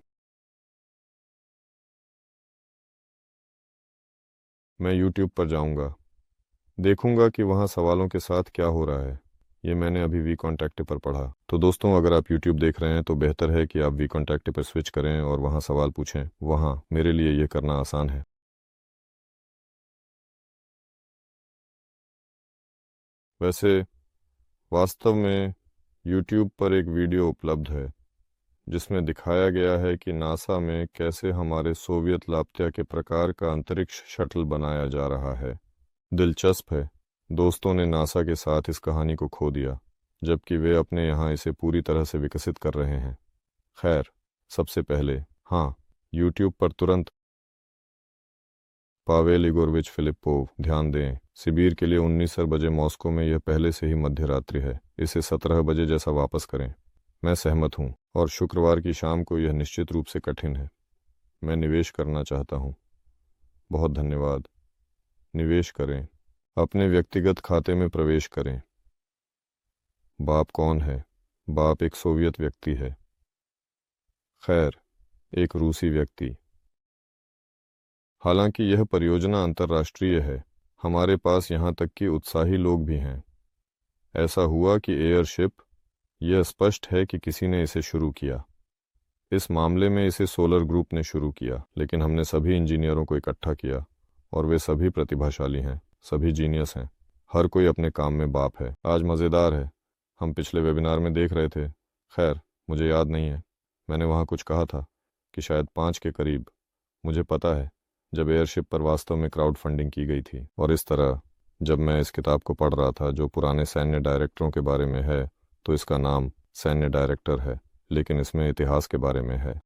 मैं YouTube पर जाऊंगा, देखूंगा कि वहाँ सवालों के साथ क्या हो रहा है। ये मैंने अभी वी कॉन्टैक्ट पर पढ़ा। तो दोस्तों, अगर आप YouTube देख रहे हैं तो बेहतर है कि आप वी कॉन्टैक्ट पर स्विच करें और वहाँ सवाल पूछें। वहाँ मेरे लिए ये करना आसान है। वैसे वास्तव में YouTube पर एक वीडियो उपलब्ध है जिसमें दिखाया गया है कि नासा में कैसे हमारे सोवियत लापत्या के प्रकार का अंतरिक्ष शटल बनाया जा रहा है। दिलचस्प है, दोस्तों ने नासा के साथ इस कहानी को खो दिया, जबकि वे अपने यहाँ इसे पूरी तरह से विकसित कर रहे हैं। खैर, सबसे पहले, हाँ, यूट्यूब पर तुरंत पावेल इगोरविच फिलिपोव, ध्यान दें, सिबीर के लिए 19 बजे मॉस्को में यह पहले से ही मध्य रात्रि है। इसे 17 बजे जैसा वापस करें। मैं सहमत हूँ, और शुक्रवार की शाम को यह निश्चित रूप से कठिन है। मैं निवेश करना चाहता हूँ। बहुत धन्यवाद। निवेश करें। अपने व्यक्तिगत खाते में प्रवेश करें। बाप कौन है? बाप एक सोवियत व्यक्ति है। खैर, एक रूसी व्यक्ति। हालांकि यह परियोजना अंतर्राष्ट्रीय है, हमारे पास यहाँ तक कि उत्साही लोग भी हैं। ऐसा हुआ कि एयरशिप, यह स्पष्ट है कि किसी ने इसे शुरू किया। इस मामले में इसे सोलर ग्रुप ने शुरू किया, लेकिन हमने सभी इंजीनियरों को इकट्ठा किया और वे सभी प्रतिभाशाली हैं, सभी जीनियस हैं। हर कोई अपने काम में बाप है। आज मज़ेदार है, हम पिछले वेबिनार में देख रहे थे, खैर मुझे याद नहीं है, मैंने वहाँ कुछ कहा था कि शायद 5 के करीब। मुझे पता है, जब एयरशिप पर वास्तव में क्राउड फंडिंग की गई थी। और इस तरह, जब मैं इस किताब को पढ़ रहा था जो पुराने सैन्य डायरेक्टरों के बारे में है, तो इसका नाम सैन्य डायरेक्टर है, लेकिन इसमें इतिहास के बारे में है।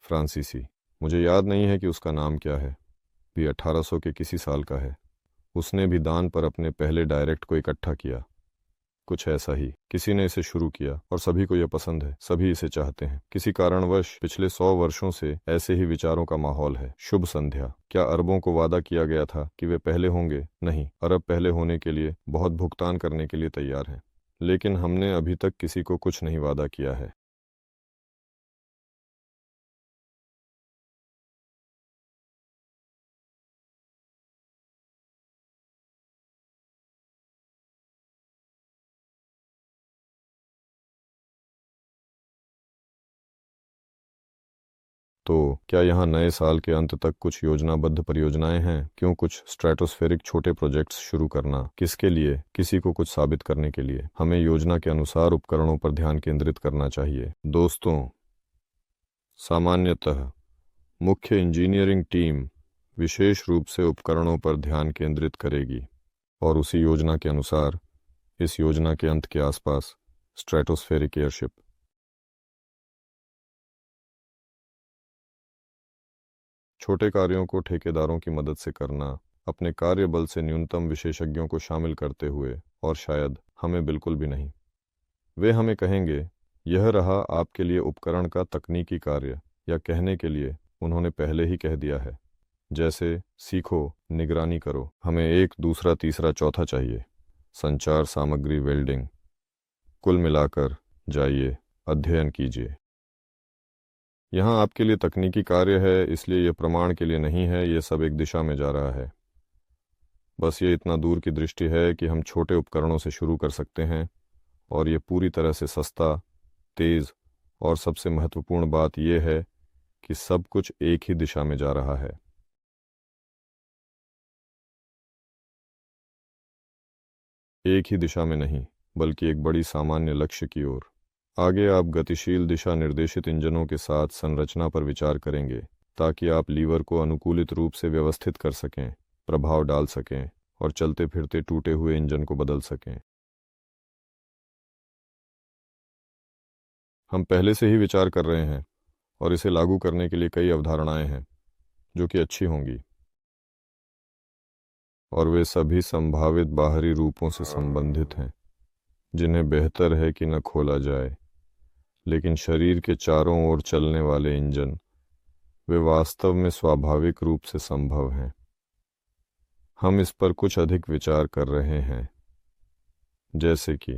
फ्रांसीसी, मुझे याद नहीं है कि उसका नाम क्या है, भी 1800 के किसी साल का है। उसने भी दान पर अपने पहले डायरेक्ट को इकट्ठा किया। कुछ ऐसा ही, किसी ने इसे शुरू किया और सभी को यह पसंद है, सभी इसे चाहते हैं। किसी कारणवश पिछले 100 वर्षों से ऐसे ही विचारों का माहौल है। शुभ संध्या। क्या अरबों को वादा किया गया था कि वे पहले होंगे? नहीं, अरब पहले होने के लिए बहुत भुगतान करने के लिए तैयार हैं, लेकिन हमने अभी तक किसी को कुछ नहीं वादा किया है। तो क्या यहाँ नए साल के अंत तक कुछ योजनाबद्ध परियोजनाएं हैं? क्यों कुछ स्ट्रेटोस्फेरिक छोटे प्रोजेक्ट्स शुरू करना? किसके लिए? किसी को कुछ साबित करने के लिए? हमें योजना के अनुसार उपकरणों पर ध्यान केंद्रित करना चाहिए। दोस्तों, सामान्यतः मुख्य इंजीनियरिंग टीम विशेष रूप से उपकरणों पर ध्यान केंद्रित करेगी, और उसी योजना के अनुसार इस योजना के अंत के आसपास स्ट्रेटोस्फेरिक एयरशिप। छोटे कार्यों को ठेकेदारों की मदद से करना, अपने कार्य बल से न्यूनतम विशेषज्ञों को शामिल करते हुए, और शायद हमें बिल्कुल भी नहीं। वे हमें कहेंगे, यह रहा आपके लिए उपकरण का तकनीकी कार्य, या कहने के लिए उन्होंने पहले ही कह दिया है, जैसे सीखो, निगरानी करो। हमें एक दूसरा तीसरा चौथा चाहिए। संचार सामग्री वेल्डिंग। कुल मिलाकर जाइए, अध्ययन कीजिए। यहाँ आपके लिए तकनीकी कार्य है, इसलिए यह प्रमाण के लिए नहीं है। यह सब एक दिशा में जा रहा है। बस ये इतना दूर की दृष्टि है कि हम छोटे उपकरणों से शुरू कर सकते हैं, और ये पूरी तरह से सस्ता, तेज़, और सबसे महत्वपूर्ण बात यह है कि सब कुछ एक ही दिशा में जा रहा है। एक ही दिशा में नहीं, बल्कि एक बड़ी सामान्य लक्ष्य की ओर। आगे आप गतिशील दिशा निर्देशित इंजनों के साथ संरचना पर विचार करेंगे ताकि आप लीवर को अनुकूलित रूप से व्यवस्थित कर सकें, प्रभाव डाल सकें और चलते फिरते टूटे हुए इंजन को बदल सकें। हम पहले से ही विचार कर रहे हैं और इसे लागू करने के लिए कई अवधारणाएं हैं जो कि अच्छी होंगी, और वे सभी संभावित बाहरी रूपों से संबंधित हैं जिन्हें बेहतर है कि न खोला जाए। लेकिन शरीर के चारों ओर चलने वाले इंजन वे वास्तव में स्वाभाविक रूप से संभव हैं। हम इस पर कुछ अधिक विचार कर रहे हैं, जैसे कि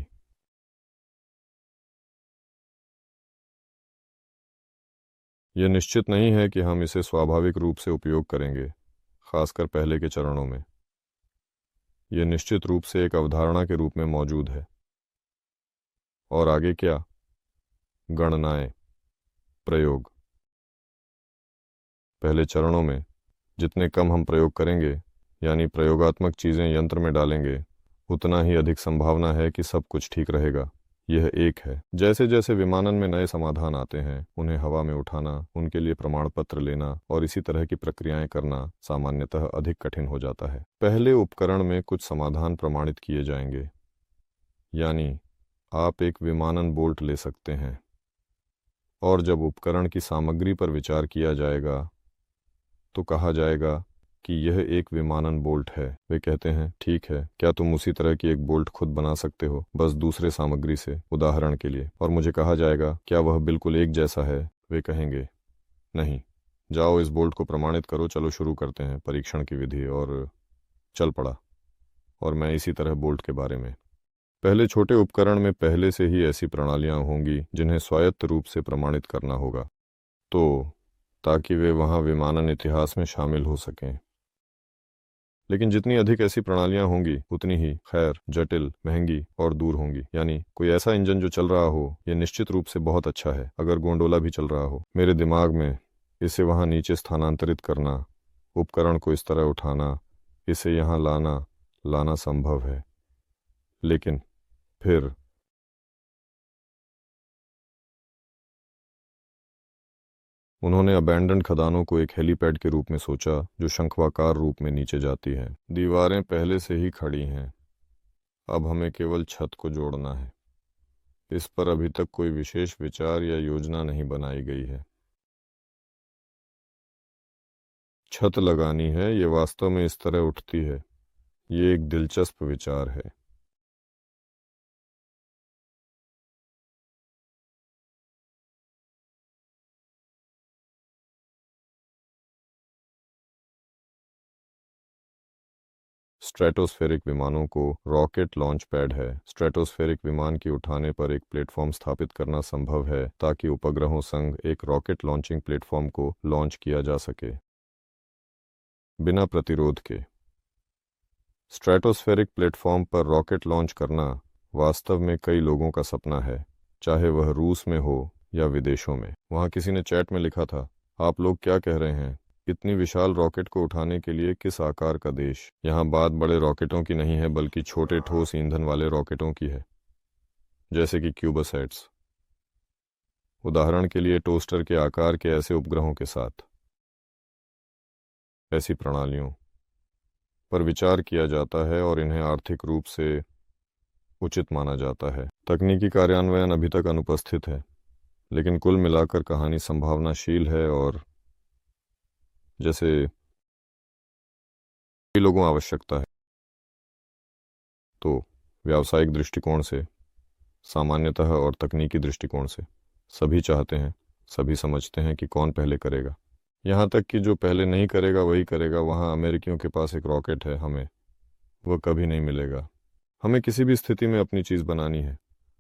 यह निश्चित नहीं है कि हम इसे स्वाभाविक रूप से उपयोग करेंगे, खासकर पहले के चरणों में। यह निश्चित रूप से एक अवधारणा के रूप में मौजूद है। और आगे क्या? गणनाएं, प्रयोग। पहले चरणों में जितने कम हम प्रयोग करेंगे, यानी प्रयोगात्मक चीज़ें यंत्र में डालेंगे, उतना ही अधिक संभावना है कि सब कुछ ठीक रहेगा। यह एक है। जैसे जैसे विमानन में नए समाधान आते हैं, उन्हें हवा में उठाना, उनके लिए प्रमाण पत्र लेना और इसी तरह की प्रक्रियाएं करना सामान्यतः अधिक कठिन हो जाता है। पहले उपकरण में कुछ समाधान प्रमाणित किए जाएंगे, यानी आप एक विमानन बोल्ट ले सकते हैं, और जब उपकरण की सामग्री पर विचार किया जाएगा तो कहा जाएगा कि यह एक विमानन बोल्ट है। वे कहते हैं, ठीक है, क्या तुम उसी तरह की एक बोल्ट खुद बना सकते हो, बस दूसरे सामग्री से, उदाहरण के लिए? और मुझे कहा जाएगा, क्या वह बिल्कुल एक जैसा है? वे कहेंगे, नहीं। जाओ इस बोल्ट को प्रमाणित करो, चलो शुरू करते हैं परीक्षण की विधि। और चल पड़ा। और मैं इसी तरह बोल्ट के बारे में। पहले छोटे उपकरण में पहले से ही ऐसी प्रणालियां होंगी जिन्हें स्वायत्त रूप से प्रमाणित करना होगा, तो ताकि वे वहां विमानन इतिहास में शामिल हो सकें। लेकिन जितनी अधिक ऐसी प्रणालियां होंगी उतनी ही खैर जटिल, महंगी और दूर होंगी। यानी कोई ऐसा इंजन जो चल रहा हो, यह निश्चित रूप से बहुत अच्छा है अगर गोंडोला भी चल रहा हो। मेरे दिमाग में इसे वहां नीचे स्थानांतरित करना, उपकरण को इस तरह उठाना, इसे यहाँ लाना संभव है। लेकिन फिर उन्होंने अबैंडन्ड खदानों को एक हेलीपैड के रूप में सोचा जो शंखवाकार रूप में नीचे जाती है। दीवारें पहले से ही खड़ी हैं, अब हमें केवल छत को जोड़ना है। इस पर अभी तक कोई विशेष विचार या योजना नहीं बनाई गई है। छत लगानी है, ये वास्तव में इस तरह उठती है। ये एक दिलचस्प विचार है। स्ट्रेटोस्फेरिक विमानों को रॉकेट लॉन्च पैड है। स्ट्रेटोस्फेरिक विमान की उठाने पर एक प्लेटफॉर्म स्थापित करना संभव है ताकि उपग्रहों संग एक रॉकेट लॉन्चिंग प्लेटफॉर्म को लॉन्च किया जा सके बिना प्रतिरोध के। स्ट्रेटोस्फेरिक प्लेटफॉर्म पर रॉकेट लॉन्च करना वास्तव में कई लोगों का सपना है, चाहे वह रूस में हो या विदेशों में। वहाँ किसी ने चैट में लिखा था, आप लोग क्या कह रहे हैं, इतनी विशाल रॉकेट को उठाने के लिए किस आकार का देश? यहाँ बात बड़े रॉकेटों की नहीं है बल्कि छोटे ठोस ईंधन वाले रॉकेटों की है, जैसे कि क्यूबोसैट्स। उदाहरण के लिए टोस्टर के आकार के ऐसे उपग्रहों के साथ। ऐसी प्रणालियों पर विचार किया जाता है और इन्हें आर्थिक रूप से उचित माना जाता है। तकनीकी कार्यान्वयन अभी तक अनुपस्थित है, लेकिन कुल मिलाकर कहानी संभावनाशील है और जैसे कई लोगों आवश्यकता है। तो व्यावसायिक दृष्टिकोण से, सामान्यतः और तकनीकी दृष्टिकोण से सभी चाहते हैं, सभी समझते हैं कि कौन पहले करेगा। यहाँ तक कि जो पहले नहीं करेगा वही करेगा। वहाँ अमेरिकियों के पास एक रॉकेट है, हमें वह कभी नहीं मिलेगा। हमें किसी भी स्थिति में अपनी चीज़ बनानी है,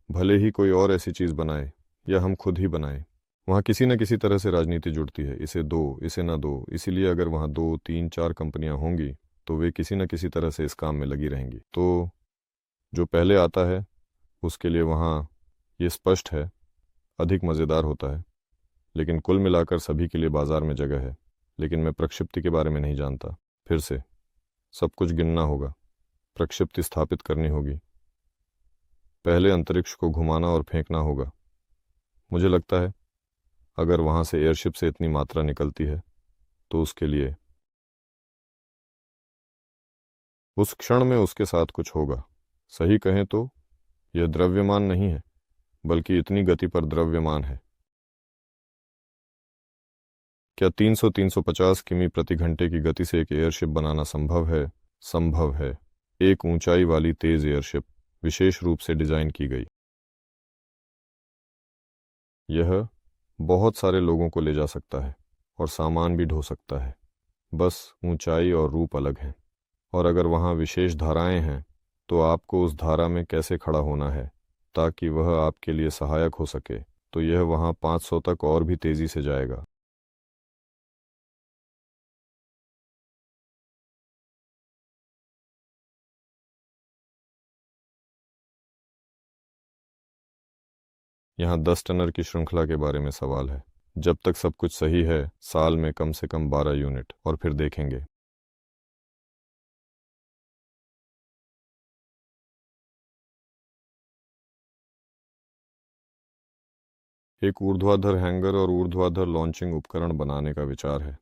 भले ही कोई और ऐसी चीज़ बनाए या हम खुद ही बनाएं। वहाँ किसी न किसी तरह से राजनीति जुड़ती है, इसे दो, इसे ना दो। इसीलिए अगर वहाँ 2, 3, 4 कंपनियाँ होंगी तो वे किसी न किसी तरह से इस काम में लगी रहेंगी। तो जो पहले आता है उसके लिए वहाँ ये स्पष्ट है, अधिक मज़ेदार होता है। लेकिन कुल मिलाकर सभी के लिए बाजार में जगह है। लेकिन मैं प्रक्षिप्ति के बारे में नहीं जानता। फिर से सब कुछ गिनना होगा, प्रक्षिप्ति स्थापित करनी होगी, पहले अंतरिक्ष को घुमाना और फेंकना होगा, मुझे लगता है अगर वहाँ से एयरशिप से इतनी मात्रा निकलती है तो उसके लिए उस क्षण में उसके साथ कुछ होगा। सही कहें तो यह द्रव्यमान नहीं है, बल्कि इतनी गति पर द्रव्यमान है। क्या 300-350 किमी प्रति घंटे की गति से एक एयरशिप बनाना संभव है? संभव है। एक ऊंचाई वाली तेज एयरशिप विशेष रूप से डिजाइन की गई। यह बहुत सारे लोगों को ले जा सकता है और सामान भी ढो सकता है। बस ऊंचाई और रूप अलग हैं। और अगर वहाँ विशेष धाराएं हैं तो आपको उस धारा में कैसे खड़ा होना है ताकि वह आपके लिए सहायक हो सके। तो यह वहाँ 500 तक और भी तेजी से जाएगा। यहाँ 10 टनर की श्रृंखला के बारे में सवाल है। जब तक सब कुछ सही है, साल में कम से कम 12 यूनिट, और फिर देखेंगे। एक ऊर्ध्वाधर हैंगर और ऊर्ध्वाधर लॉन्चिंग उपकरण बनाने का विचार है।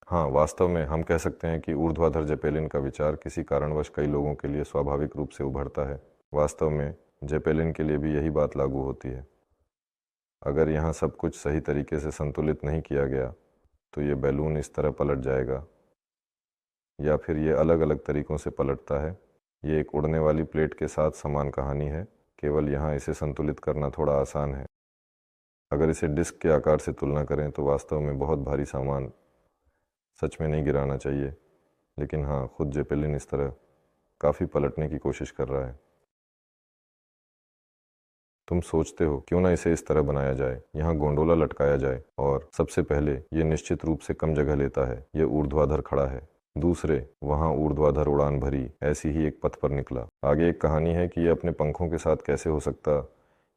हाँ, वास्तव में हम कह सकते हैं कि ऊर्ध्वाधर जेपेलिन का विचार किसी कारणवश कई लोगों के लिए स्वाभाविक रूप से उभरता है। वास्तव में जेपेलिन के लिए भी यही बात लागू होती है। अगर यहाँ सब कुछ सही तरीके से संतुलित नहीं किया गया तो ये बैलून इस तरह पलट जाएगा, या फिर ये अलग अलग तरीक़ों से पलटता है। ये एक उड़ने वाली प्लेट के साथ समान कहानी है, केवल यहाँ इसे संतुलित करना थोड़ा आसान है। अगर इसे डिस्क के आकार से तुलना करें तो वास्तव में बहुत भारी सामान सच में नहीं गिराना चाहिए, लेकिन हाँ, खुद जेपेलिन इस तरह काफ़ी पलटने की कोशिश कर रहा है। तुम सोचते हो क्यों ना इसे इस तरह बनाया जाए, यहाँ गोंडोला लटकाया जाए, और सबसे पहले ये निश्चित रूप से कम जगह लेता है, ये ऊर्ध्वाधर खड़ा है। दूसरे, वहाँ ऊर्ध्वाधर उड़ान भरी ऐसी ही एक पथ पर निकला। आगे एक कहानी है कि ये अपने पंखों के साथ कैसे हो सकता,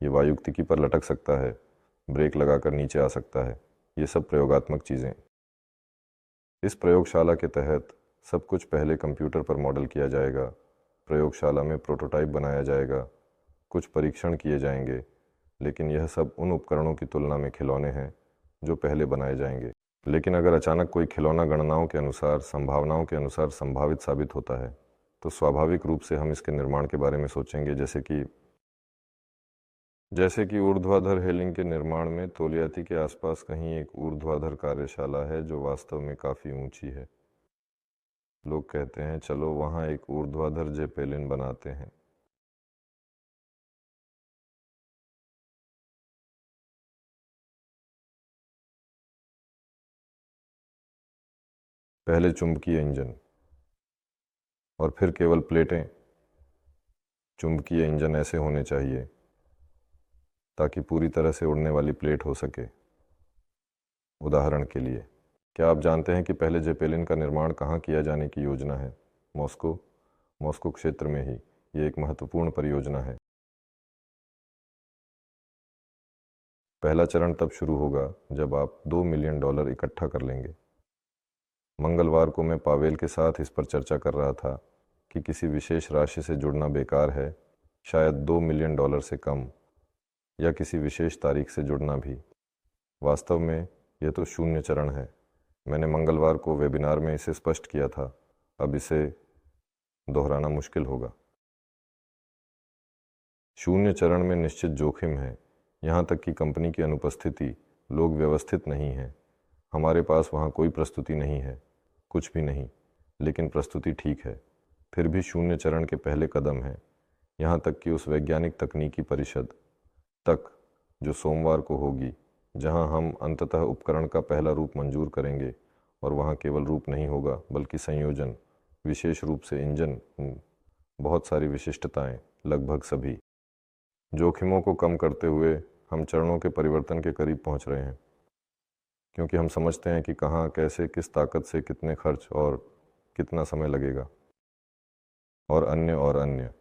ये वायुक्तिकी पर लटक सकता है, ब्रेक लगाकर नीचे आ सकता है। ये सब प्रयोगात्मक चीज़ें। इस प्रयोगशाला के तहत सब कुछ पहले कंप्यूटर पर मॉडल किया जाएगा, प्रयोगशाला में प्रोटोटाइप बनाया जाएगा, कुछ परीक्षण किए जाएंगे, लेकिन यह सब उन उपकरणों की तुलना में खिलौने हैं जो पहले बनाए जाएंगे। लेकिन अगर अचानक कोई खिलौना गणनाओं के अनुसार, संभावनाओं के अनुसार संभावित साबित होता है, तो स्वाभाविक रूप से हम इसके निर्माण के बारे में सोचेंगे, जैसे कि ऊर्ध्वाधर हेलिंग के निर्माण में तोलियाती के आसपास कहीं एक ऊर्ध्वाधर कार्यशाला है जो वास्तव में काफ़ी ऊंची है। लोग कहते हैं चलो वहाँ एक ऊर्ध्वाधर जेपेलिन बनाते हैं। पहले चुंबकीय इंजन और फिर केवल प्लेटें। चुंबकीय इंजन ऐसे होने चाहिए ताकि पूरी तरह से उड़ने वाली प्लेट हो सके। उदाहरण के लिए, क्या आप जानते हैं कि पहले जेपेलिन का निर्माण कहाँ किया जाने की योजना है? मॉस्को। मॉस्को क्षेत्र में ही ये एक महत्वपूर्ण परियोजना है। पहला चरण तब शुरू होगा जब आप $2 मिलियन इकट्ठा कर लेंगे। मंगलवार को मैं पावेल के साथ इस पर चर्चा कर रहा था कि किसी विशेष राशि से जुड़ना बेकार है, शायद $2 मिलियन से कम, या किसी विशेष तारीख से जुड़ना भी। वास्तव में यह तो शून्य चरण है। मैंने मंगलवार को वेबिनार में इसे स्पष्ट किया था, अब इसे दोहराना मुश्किल होगा। शून्य चरण में निश्चित जोखिम है, यहाँ तक कि कंपनी की अनुपस्थिति, लोग व्यवस्थित नहीं हैं, हमारे पास वहाँ कोई प्रस्तुति नहीं है, कुछ भी नहीं, लेकिन प्रस्तुति ठीक है। फिर भी शून्य चरण के पहले कदम है, यहाँ तक कि उस वैज्ञानिक तकनीकी परिषद तक जो सोमवार को होगी, जहाँ हम अंततः उपकरण का पहला रूप मंजूर करेंगे, और वहाँ केवल रूप नहीं होगा बल्कि संयोजन, विशेष रूप से इंजन, बहुत सारी विशिष्टताएं, लगभग सभी। जोखिमों को कम करते हुए हम चरणों के परिवर्तन के करीब पहुंच रहे हैं, क्योंकि हम समझते हैं कि कहाँ, कैसे, किस ताकत से कितने खर्च और कितना समय लगेगा, और अन्य और अन्य।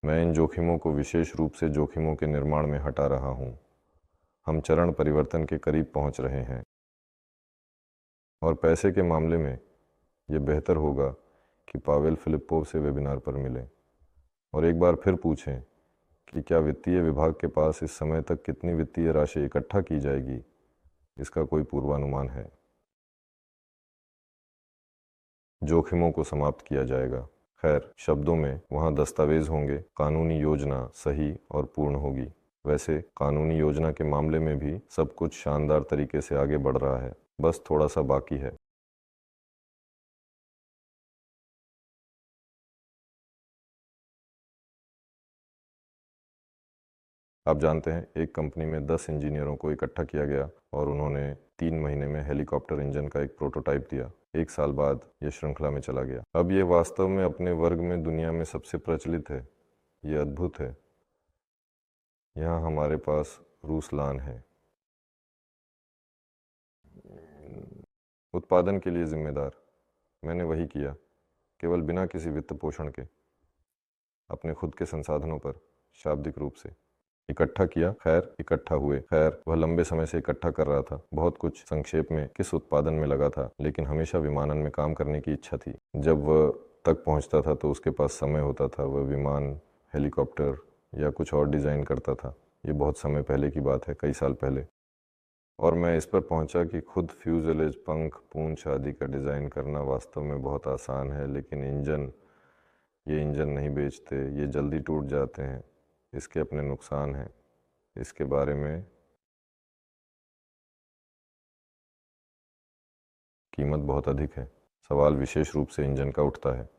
मैं इन जोखिमों को विशेष रूप से जोखिमों के निर्माण में हटा रहा हूँ। हम चरण परिवर्तन के करीब पहुँच रहे हैं, और पैसे के मामले में ये बेहतर होगा कि पावेल फिलिप्पोव से वेबिनार पर मिलें। और एक बार फिर पूछें कि क्या वित्तीय विभाग के पास इस समय तक कितनी वित्तीय राशि इकट्ठा की जाएगी, इसका कोई पूर्वानुमान है। जोखिमों को समाप्त किया जाएगा। खैर, शब्दों में वहाँ दस्तावेज होंगे, कानूनी योजना सही और पूर्ण होगी। वैसे कानूनी योजना के मामले में भी सब कुछ शानदार तरीके से आगे बढ़ रहा है, बस थोड़ा सा बाकी है। आप जानते हैं, एक कंपनी में 10 इंजीनियरों को इकट्ठा किया गया और उन्होंने 3 महीने में हेलीकॉप्टर इंजन का एक प्रोटोटाइप दिया। 1 साल बाद यह श्रृंखला में चला गया। अब ये वास्तव में अपने वर्ग में दुनिया में सबसे प्रचलित है। ये अद्भुत है। यहाँ हमारे पास रूसलान है, उत्पादन के लिए जिम्मेदार। मैंने वही किया, केवल बिना किसी वित्त पोषण के, अपने खुद के संसाधनों पर, शाब्दिक रूप से इकट्ठा किया। खैर, इकट्ठा हुए। खैर, वह लंबे समय से इकट्ठा कर रहा था। बहुत कुछ संक्षेप में किस उत्पादन में लगा था, लेकिन हमेशा विमानन में काम करने की इच्छा थी। जब वह तक पहुंचता था तो उसके पास समय होता था, वह विमान, हेलीकॉप्टर या कुछ और डिज़ाइन करता था। ये बहुत समय पहले की बात है, कई साल पहले। और मैं इस पर पहुंचा कि खुद फ्यूजलेज, पंख, पूंछ आदि का डिज़ाइन करना वास्तव में बहुत आसान है, लेकिन ये इंजन नहीं बेचते, ये जल्दी टूट जाते हैं, इसके अपने नुकसान हैं, इसके बारे में कीमत बहुत अधिक है। सवाल विशेष रूप से इंजन का उठता है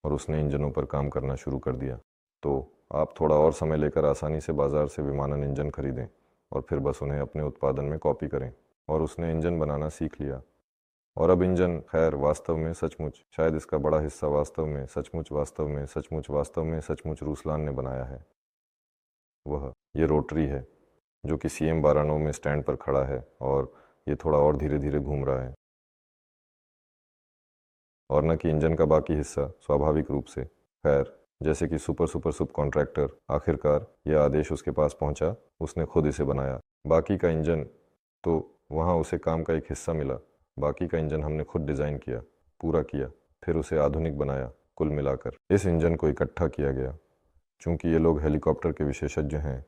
और उसने इंजनों पर काम करना शुरू कर दिया। तो आप थोड़ा और समय लेकर आसानी से बाज़ार से विमानन इंजन खरीदें और फिर बस उन्हें अपने उत्पादन में कॉपी करें। और उसने इंजन बनाना सीख लिया। और अब इंजन, खैर, वास्तव में, सचमुच, शायद इसका बड़ा हिस्सा वास्तव में, सचमुच, वास्तव में, सचमुच, वास्तव में, सचमुच रूसलान ने बनाया है। ये रोटरी है जो कि CM 92 में स्टैंड पर खड़ा है और ये थोड़ा और धीरे धीरे घूम रहा है। और न कि इंजन का बाकी हिस्सा, स्वाभाविक रूप से। खैर, जैसे कि सुपर सुपर सब कॉन्ट्रैक्टर, आखिरकार यह आदेश उसके पास पहुंचा, उसने खुद इसे बनाया। बाकी का इंजन, तो वहाँ उसे काम का एक हिस्सा मिला। बाकी का इंजन हमने खुद डिज़ाइन किया, पूरा किया, फिर उसे आधुनिक बनाया। कुल मिलाकर इस इंजन को इकट्ठा किया गया। चूंकि ये लोग हेलीकॉप्टर के विशेषज्ञ हैं,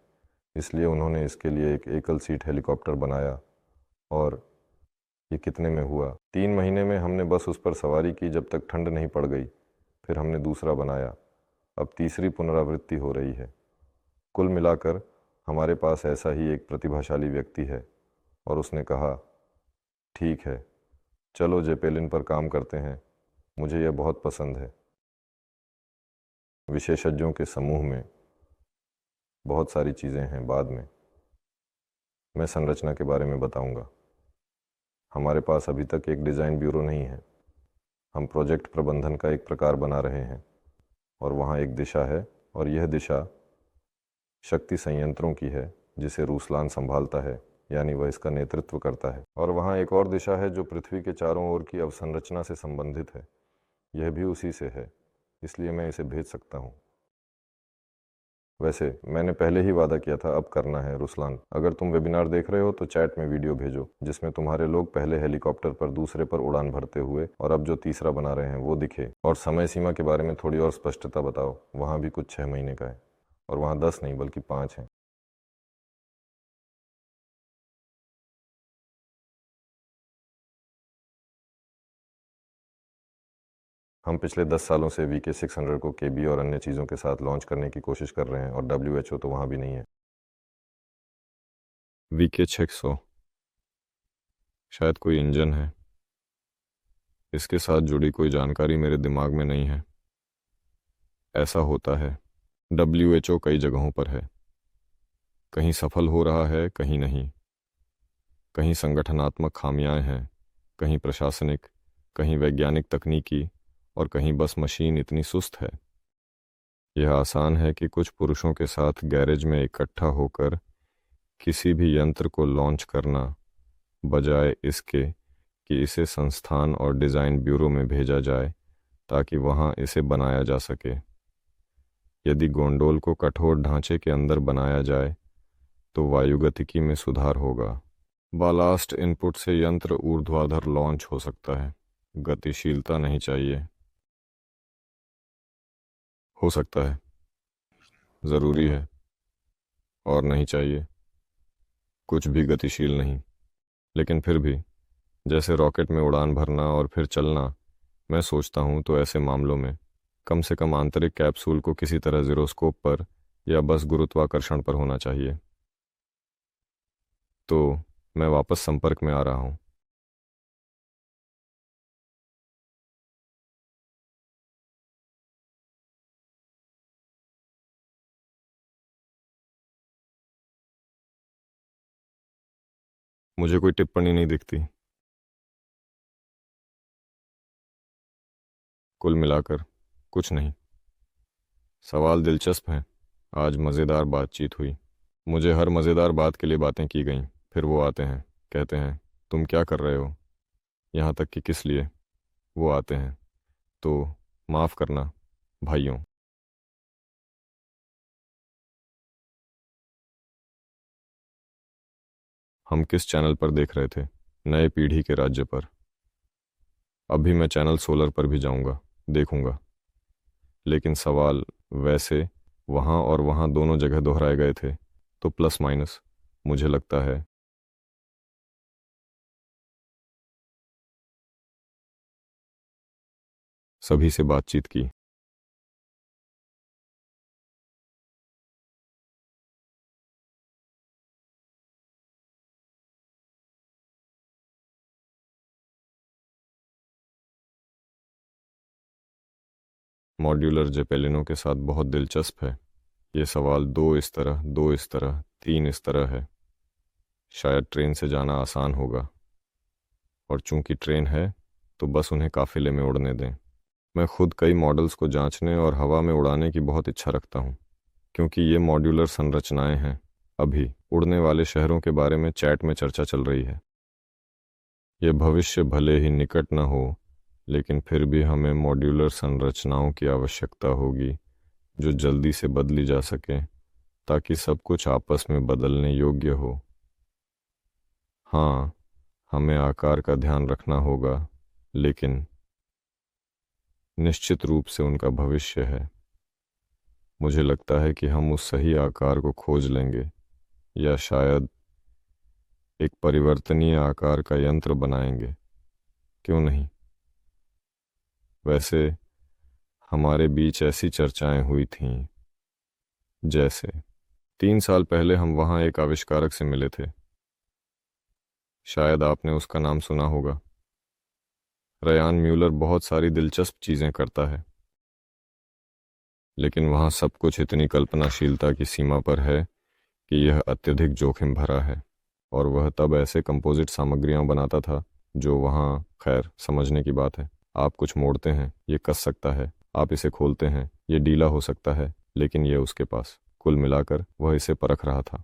इसलिए उन्होंने इसके लिए एक एकल सीट हेलीकॉप्टर बनाया। और ये कितने में हुआ? 3 महीने में हमने बस उस पर सवारी की जब तक ठंड नहीं पड़ गई। फिर हमने दूसरा बनाया। अब तीसरी पुनरावृत्ति हो रही है। कुल मिलाकर हमारे पास ऐसा ही एक प्रतिभाशाली व्यक्ति है और उसने कहा, ठीक है, चलो जेपेलिन पर काम करते हैं, मुझे यह बहुत पसंद है। विशेषज्ञों के समूह में बहुत सारी चीज़ें हैं, बाद में मैं संरचना के बारे में बताऊंगा। हमारे पास अभी तक एक डिज़ाइन ब्यूरो नहीं है। हम प्रोजेक्ट प्रबंधन का एक प्रकार बना रहे हैं और वहाँ एक दिशा है, और यह दिशा शक्ति संयंत्रों की है जिसे रूसलान संभालता है, यानी वह इसका नेतृत्व करता है। और वहाँ एक और दिशा है जो पृथ्वी के चारों ओर की अवसंरचना से संबंधित है। यह भी उसी से है, इसलिए मैं इसे भेज सकता हूँ। वैसे मैंने पहले ही वादा किया था, अब करना है। रुसलान, अगर तुम वेबिनार देख रहे हो तो चैट में वीडियो भेजो जिसमें तुम्हारे लोग पहले हेलीकॉप्टर पर दूसरे पर उड़ान भरते हुए और अब जो तीसरा बना रहे हैं वो दिखे। और समय सीमा के बारे में थोड़ी और स्पष्टता बताओ। वहाँ भी कुछ 6 महीने का है, और वहाँ 10 नहीं बल्कि 5 हैं। हम पिछले 10 सालों से VK 600 को KB और अन्य चीज़ों के साथ लॉन्च करने की कोशिश कर रहे हैं, और WHO तो वहाँ भी नहीं है। VK 600 शायद कोई इंजन है। इसके साथ जुड़ी कोई जानकारी मेरे दिमाग में नहीं है। ऐसा होता है, WHO कई जगहों पर है, कहीं सफल हो रहा है, कहीं नहीं। कहीं संगठनात्मक खामियां हैं, कहीं प्रशासनिक, कहीं वैज्ञानिक तकनीकी, और कहीं बस मशीन इतनी सुस्त है। यह आसान है कि कुछ पुरुषों के साथ गैरेज में इकट्ठा होकर किसी भी यंत्र को लॉन्च करना, बजाय इसके कि इसे संस्थान और डिज़ाइन ब्यूरो में भेजा जाए ताकि वहाँ इसे बनाया जा सके। यदि गोंडोल को कठोर ढांचे के अंदर बनाया जाए तो वायुगतिकी में सुधार होगा। बालास्ट इनपुट से यंत्र ऊर्ध्वाधर लॉन्च हो सकता है। गतिशीलता नहीं चाहिए। हो सकता है, ज़रूरी है और नहीं चाहिए, कुछ भी गतिशील नहीं। लेकिन फिर भी, जैसे रॉकेट में उड़ान भरना और फिर चलना, मैं सोचता हूँ तो ऐसे मामलों में कम से कम आंतरिक कैप्सूल को किसी तरह जिरोस्कोप पर या बस गुरुत्वाकर्षण पर होना चाहिए। तो मैं वापस संपर्क में आ रहा हूँ। मुझे कोई टिप्पणी नहीं दिखती। कुल मिलाकर कुछ नहीं। सवाल दिलचस्प हैं। आज मज़ेदार बातचीत हुई। मुझे हर मज़ेदार बात के लिए बातें की गईं। फिर वो आते हैं, कहते हैं तुम क्या कर रहे हो, यहाँ तक कि किस लिए। वो आते हैं तो माफ़ करना भाइयों। हम किस चैनल पर देख रहे थे? नए पीढ़ी के राज्य पर। अभी मैं चैनल 16 पर भी जाऊंगा, देखूंगा। लेकिन सवाल वैसे वहाँ और वहाँ दोनों जगह दोहराए गए थे, तो प्लस माइनस मुझे लगता है। सभी से बातचीत की। मॉड्यूलर जेपेलिनों के साथ बहुत दिलचस्प है। ये सवाल दो इस तरह, दो इस तरह, तीन इस तरह है। शायद ट्रेन से जाना आसान होगा, और चूंकि ट्रेन है तो बस उन्हें काफिले में उड़ने दें। मैं खुद कई मॉडल्स को जांचने और हवा में उड़ाने की बहुत इच्छा रखता हूँ, क्योंकि ये मॉड्यूलर संरचनाएं हैं। अभी उड़ने वाले शहरों के बारे में चैट में चर्चा चल रही है। यह भविष्य भले ही निकट न हो, लेकिन फिर भी हमें मॉड्यूलर संरचनाओं की आवश्यकता होगी जो जल्दी से बदली जा सके, ताकि सब कुछ आपस में बदलने योग्य हो। हाँ, हमें आकार का ध्यान रखना होगा, लेकिन निश्चित रूप से उनका भविष्य है। मुझे लगता है कि हम उस सही आकार को खोज लेंगे, या शायद एक परिवर्तनीय आकार का यंत्र बनाएंगे। क्यों नहीं? वैसे हमारे बीच ऐसी चर्चाएं हुई थीं, जैसे 3 साल पहले हम वहाँ एक आविष्कारक से मिले थे। शायद आपने उसका नाम सुना होगा। रयान म्यूलर बहुत सारी दिलचस्प चीज़ें करता है, लेकिन वहाँ सब कुछ इतनी कल्पनाशीलता की सीमा पर है कि यह अत्यधिक जोखिम भरा है। और वह तब ऐसे कंपोजिट सामग्रियां बनाता था जो वहाँ, खैर, समझने की बात है। आप कुछ मोड़ते हैं, ये कस सकता है। आप इसे खोलते हैं, ये ढीला हो सकता है। लेकिन यह उसके पास, कुल मिलाकर वह इसे परख रहा था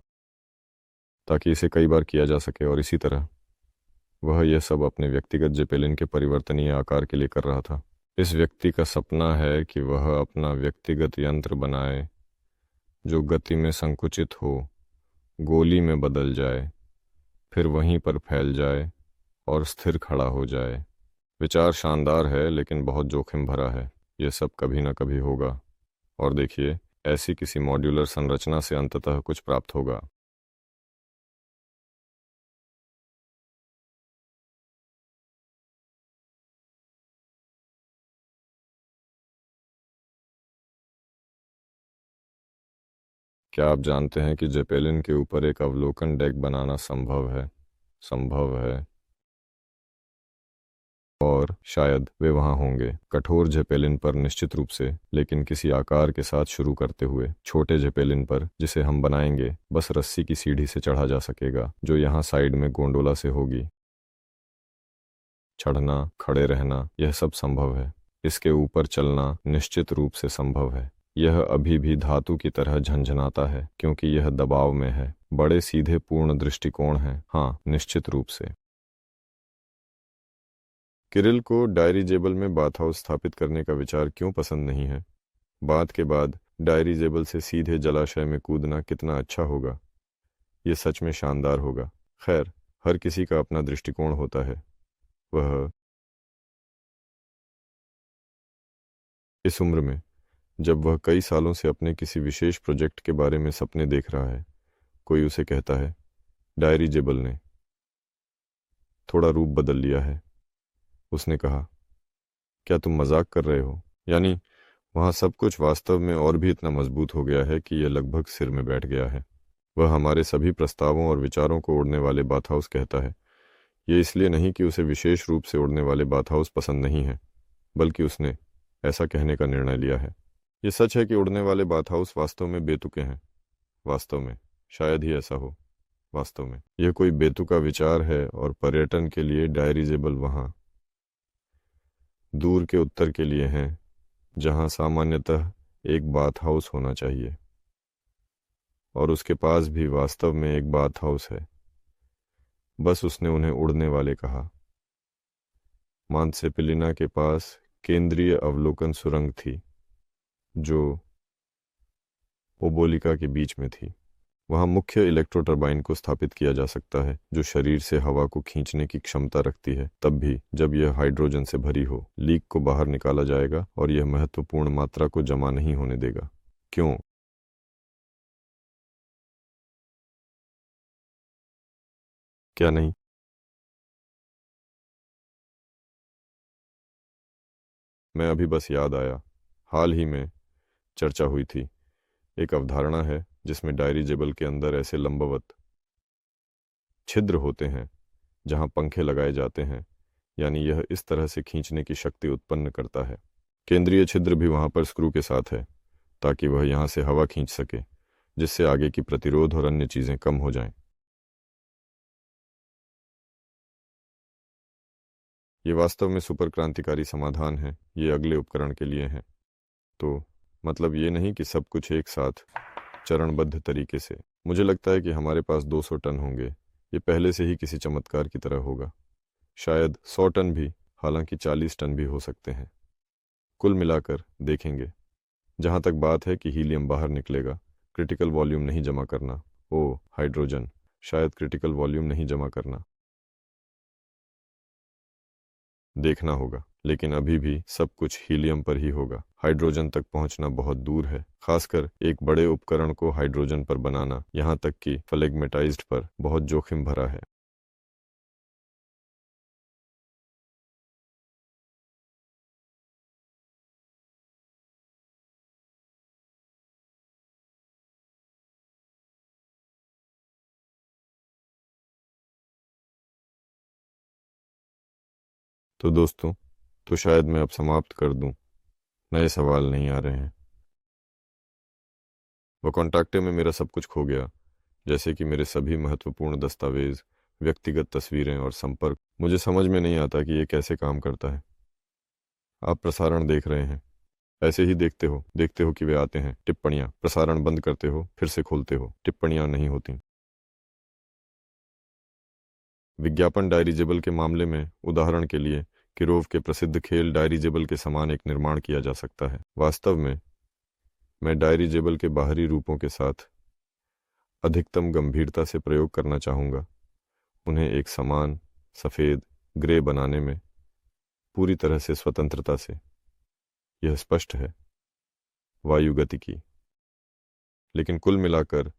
ताकि इसे कई बार किया जा सके। और इसी तरह वह यह सब अपने व्यक्तिगत जेपेलिन के परिवर्तनीय आकार के लिए कर रहा था। इस व्यक्ति का सपना है कि वह अपना व्यक्तिगत यंत्र बनाए जो गति में संकुचित हो, गोली में बदल जाए, फिर वहीं पर फैल जाए और स्थिर खड़ा हो जाए। विचार शानदार है, लेकिन बहुत जोखिम भरा है। यह सब कभी ना कभी होगा। और देखिए, ऐसी किसी मॉड्यूलर संरचना से अंततः कुछ प्राप्त होगा। क्या आप जानते हैं कि जेपेलिन के ऊपर एक अवलोकन डेक बनाना संभव है? संभव है। और शायद वे वहां होंगे, कठोर जेपेलिन पर निश्चित रूप से, लेकिन किसी आकार के साथ शुरू करते हुए छोटे जेपेलिन पर जिसे हम बनाएंगे बस रस्सी की सीढ़ी से चढ़ा जा सकेगा, जो यहाँ साइड में गोंडोला से होगी। चढ़ना, खड़े रहना, यह सब संभव है। इसके ऊपर चलना निश्चित रूप से संभव है। यह अभी भी धातु की तरह झंझनाता है क्योंकि यह दबाव में है। बड़े सीधे पूर्ण दृष्टिकोण हैं, हाँ, निश्चित रूप से। किरिल को डायरीजेबल में बाथ हाउस स्थापित करने का विचार क्यों पसंद नहीं है? बात के बाद डायरीजेबल से सीधे जलाशय में कूदना कितना अच्छा होगा। यह सच में शानदार होगा। खैर, हर किसी का अपना दृष्टिकोण होता है। वह इस उम्र में जब वह कई सालों से अपने किसी विशेष प्रोजेक्ट के बारे में सपने देख रहा है, कोई उसे कहता है, डायरीजेबल ने थोड़ा रूप बदल लिया है। उसने कहा, क्या तुम मजाक कर रहे हो? यानी वहाँ सब कुछ वास्तव में और भी इतना मजबूत हो गया है कि यह लगभग सिर में बैठ गया है। वह हमारे सभी प्रस्तावों और विचारों को उड़ने वाले बाथहाउस कहता है। ये इसलिए नहीं कि उसे विशेष रूप से उड़ने वाले बाथहाउस पसंद नहीं है, बल्कि उसने ऐसा कहने का निर्णय लिया है। ये सच है कि उड़ने वाले बाथहाउस वास्तव में बेतुके हैं। वास्तव में शायद ही ऐसा हो। वास्तव में यह कोई बेतुका विचार है और पर्यटन के लिए डायरीजेबल वहाँ दूर के उत्तर के लिए हैं, जहाँ सामान्यतः एक बाथ हाउस होना चाहिए। और उसके पास भी वास्तव में एक बाथ हाउस है, बस उसने उन्हें उड़ने वाले कहा। मानसेपिलिना के पास केंद्रीय अवलोकन सुरंग थी, जो ओबोलिका के बीच में थी। वहाँ मुख्य इलेक्ट्रो टरबाइन को स्थापित किया जा सकता है, जो शरीर से हवा को खींचने की क्षमता रखती है, तब भी जब यह हाइड्रोजन से भरी हो। लीक को बाहर निकाला जाएगा और यह महत्वपूर्ण मात्रा को जमा नहीं होने देगा। क्यों? क्या नहीं? मैं अभी बस याद आया, हाल ही में चर्चा हुई थी। एक अवधारणा है जिसमें डायरीजेबल के अंदर ऐसे लंबवत छिद्र होते हैं जहां पंखे लगाए जाते हैं, यानी यह इस तरह से खींचने की शक्ति उत्पन्न करता है। केंद्रीय छिद्र भी वहां पर स्क्रू के साथ है, ताकि वह यहां से हवा खींच सके, जिससे आगे की प्रतिरोध और अन्य चीजें कम हो जाएं। ये वास्तव में सुपर क्रांतिकारी समाधान है। ये अगले उपकरण के लिए है। तो मतलब ये नहीं कि सब कुछ एक साथ चरणबद्ध तरीके से। मुझे लगता है कि हमारे पास 200 टन होंगे। ये पहले से ही किसी चमत्कार की तरह होगा। शायद 100 टन भी, हालांकि 40 टन भी हो सकते हैं। कुल मिलाकर देखेंगे। जहां तक बात है कि हीलियम बाहर निकलेगा, क्रिटिकल वॉल्यूम नहीं जमा करना। ओ हाइड्रोजन, शायद क्रिटिकल वॉल्यूम नहीं जमा करना, देखना होगा। लेकिन अभी भी सब कुछ हीलियम पर ही होगा। हाइड्रोजन तक पहुंचना बहुत दूर है, खासकर एक बड़े उपकरण को हाइड्रोजन पर बनाना, यहां तक कि फ्लेगमेटाइज्ड पर, बहुत जोखिम भरा है। तो दोस्तों, तो शायद मैं अब समाप्त कर दूं। नए सवाल नहीं आ रहे हैं। वह कॉन्टैक्टे में मेरा सब कुछ खो गया, जैसे कि मेरे सभी महत्वपूर्ण दस्तावेज, व्यक्तिगत तस्वीरें और संपर्क। मुझे समझ में नहीं आता कि ये कैसे काम करता है। आप प्रसारण देख रहे हैं, ऐसे ही देखते हो कि वे आते हैं, टिप्पणियां, प्रसारण बंद करते हो, फिर से खोलते हो, टिप्पणियां नहीं होती। विज्ञापन डायरीजेबल के मामले में, उदाहरण के लिए, किरोव के प्रसिद्ध खेल डायरीजेबल के समान एक निर्माण किया जा सकता है। वास्तव में मैं डायरीजेबल के बाहरी रूपों के साथ अधिकतम गंभीरता से प्रयोग करना चाहूँगा, उन्हें एक समान सफ़ेद ग्रे बनाने में पूरी तरह से स्वतंत्रता से। यह स्पष्ट है, वायुगतिकी। लेकिन कुल मिलाकर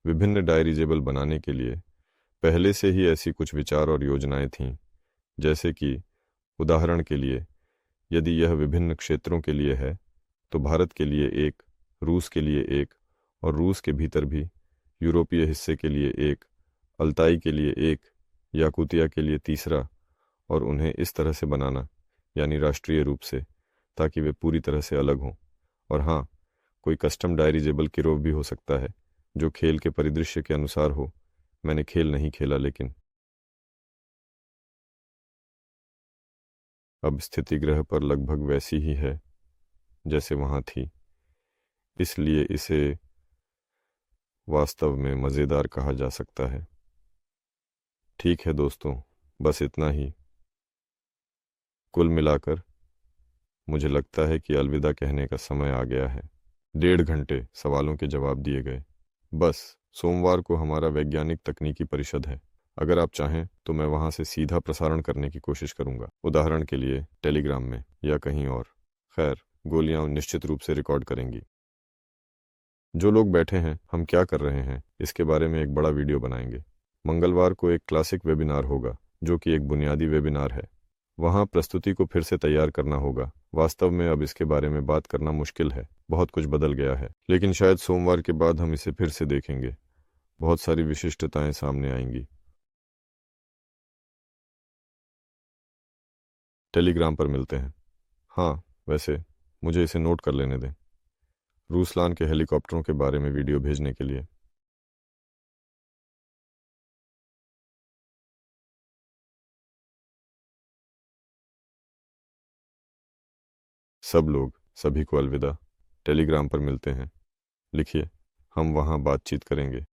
विभिन्न डायरीजेबल बनाने के लिए पहले से ही ऐसी कुछ विचार और योजनाएं थीं, जैसे कि उदाहरण के लिए, यदि यह विभिन्न क्षेत्रों के लिए है, तो भारत के लिए एक, रूस के लिए एक, और रूस के भीतर भी यूरोपीय हिस्से के लिए एक, अल्ताई के लिए एक, याकुतिया के लिए तीसरा, और उन्हें इस तरह से बनाना, यानी राष्ट्रीय रूप से, ताकि वे पूरी तरह से अलग हों। और हाँ, कोई कस्टम डायरीजेबल किरोव भी हो सकता है, जो खेल के परिदृश्य के अनुसार हो। मैंने खेल नहीं खेला, लेकिन अब स्थिति ग्रह पर लगभग वैसी ही है जैसे वहाँ थी, इसलिए इसे वास्तव में मज़ेदार कहा जा सकता है। ठीक है दोस्तों, बस इतना ही। कुल मिलाकर मुझे लगता है कि अलविदा कहने का समय आ गया है। 1.5 घंटे सवालों के जवाब दिए गए। बस सोमवार को हमारा वैज्ञानिक तकनीकी परिषद है। अगर आप चाहें तो मैं वहां से सीधा प्रसारण करने की कोशिश करूंगा, उदाहरण के लिए टेलीग्राम में या कहीं और। खैर, गोलियां निश्चित रूप से रिकॉर्ड करेंगी। जो लोग बैठे हैं, हम क्या कर रहे हैं, इसके बारे में एक बड़ा वीडियो बनाएंगे। मंगलवार को एक क्लासिक वेबिनार होगा, जो कि एक बुनियादी वेबिनार है। वहाँ प्रस्तुति को फिर से तैयार करना होगा। वास्तव में अब इसके बारे में बात करना मुश्किल है, बहुत कुछ बदल गया है, लेकिन शायद सोमवार के बाद हम इसे फिर से देखेंगे। बहुत सारी विशिष्टताएं सामने आएंगी। टेलीग्राम पर मिलते हैं। हाँ, वैसे मुझे इसे नोट कर लेने दें। रूसलान के हेलीकॉप्टरों के बारे में वीडियो भेजने के लिए। सब लोग, सभी को अलविदा। टेलीग्राम पर मिलते हैं। लिखिए, हम वहाँ बातचीत करेंगे।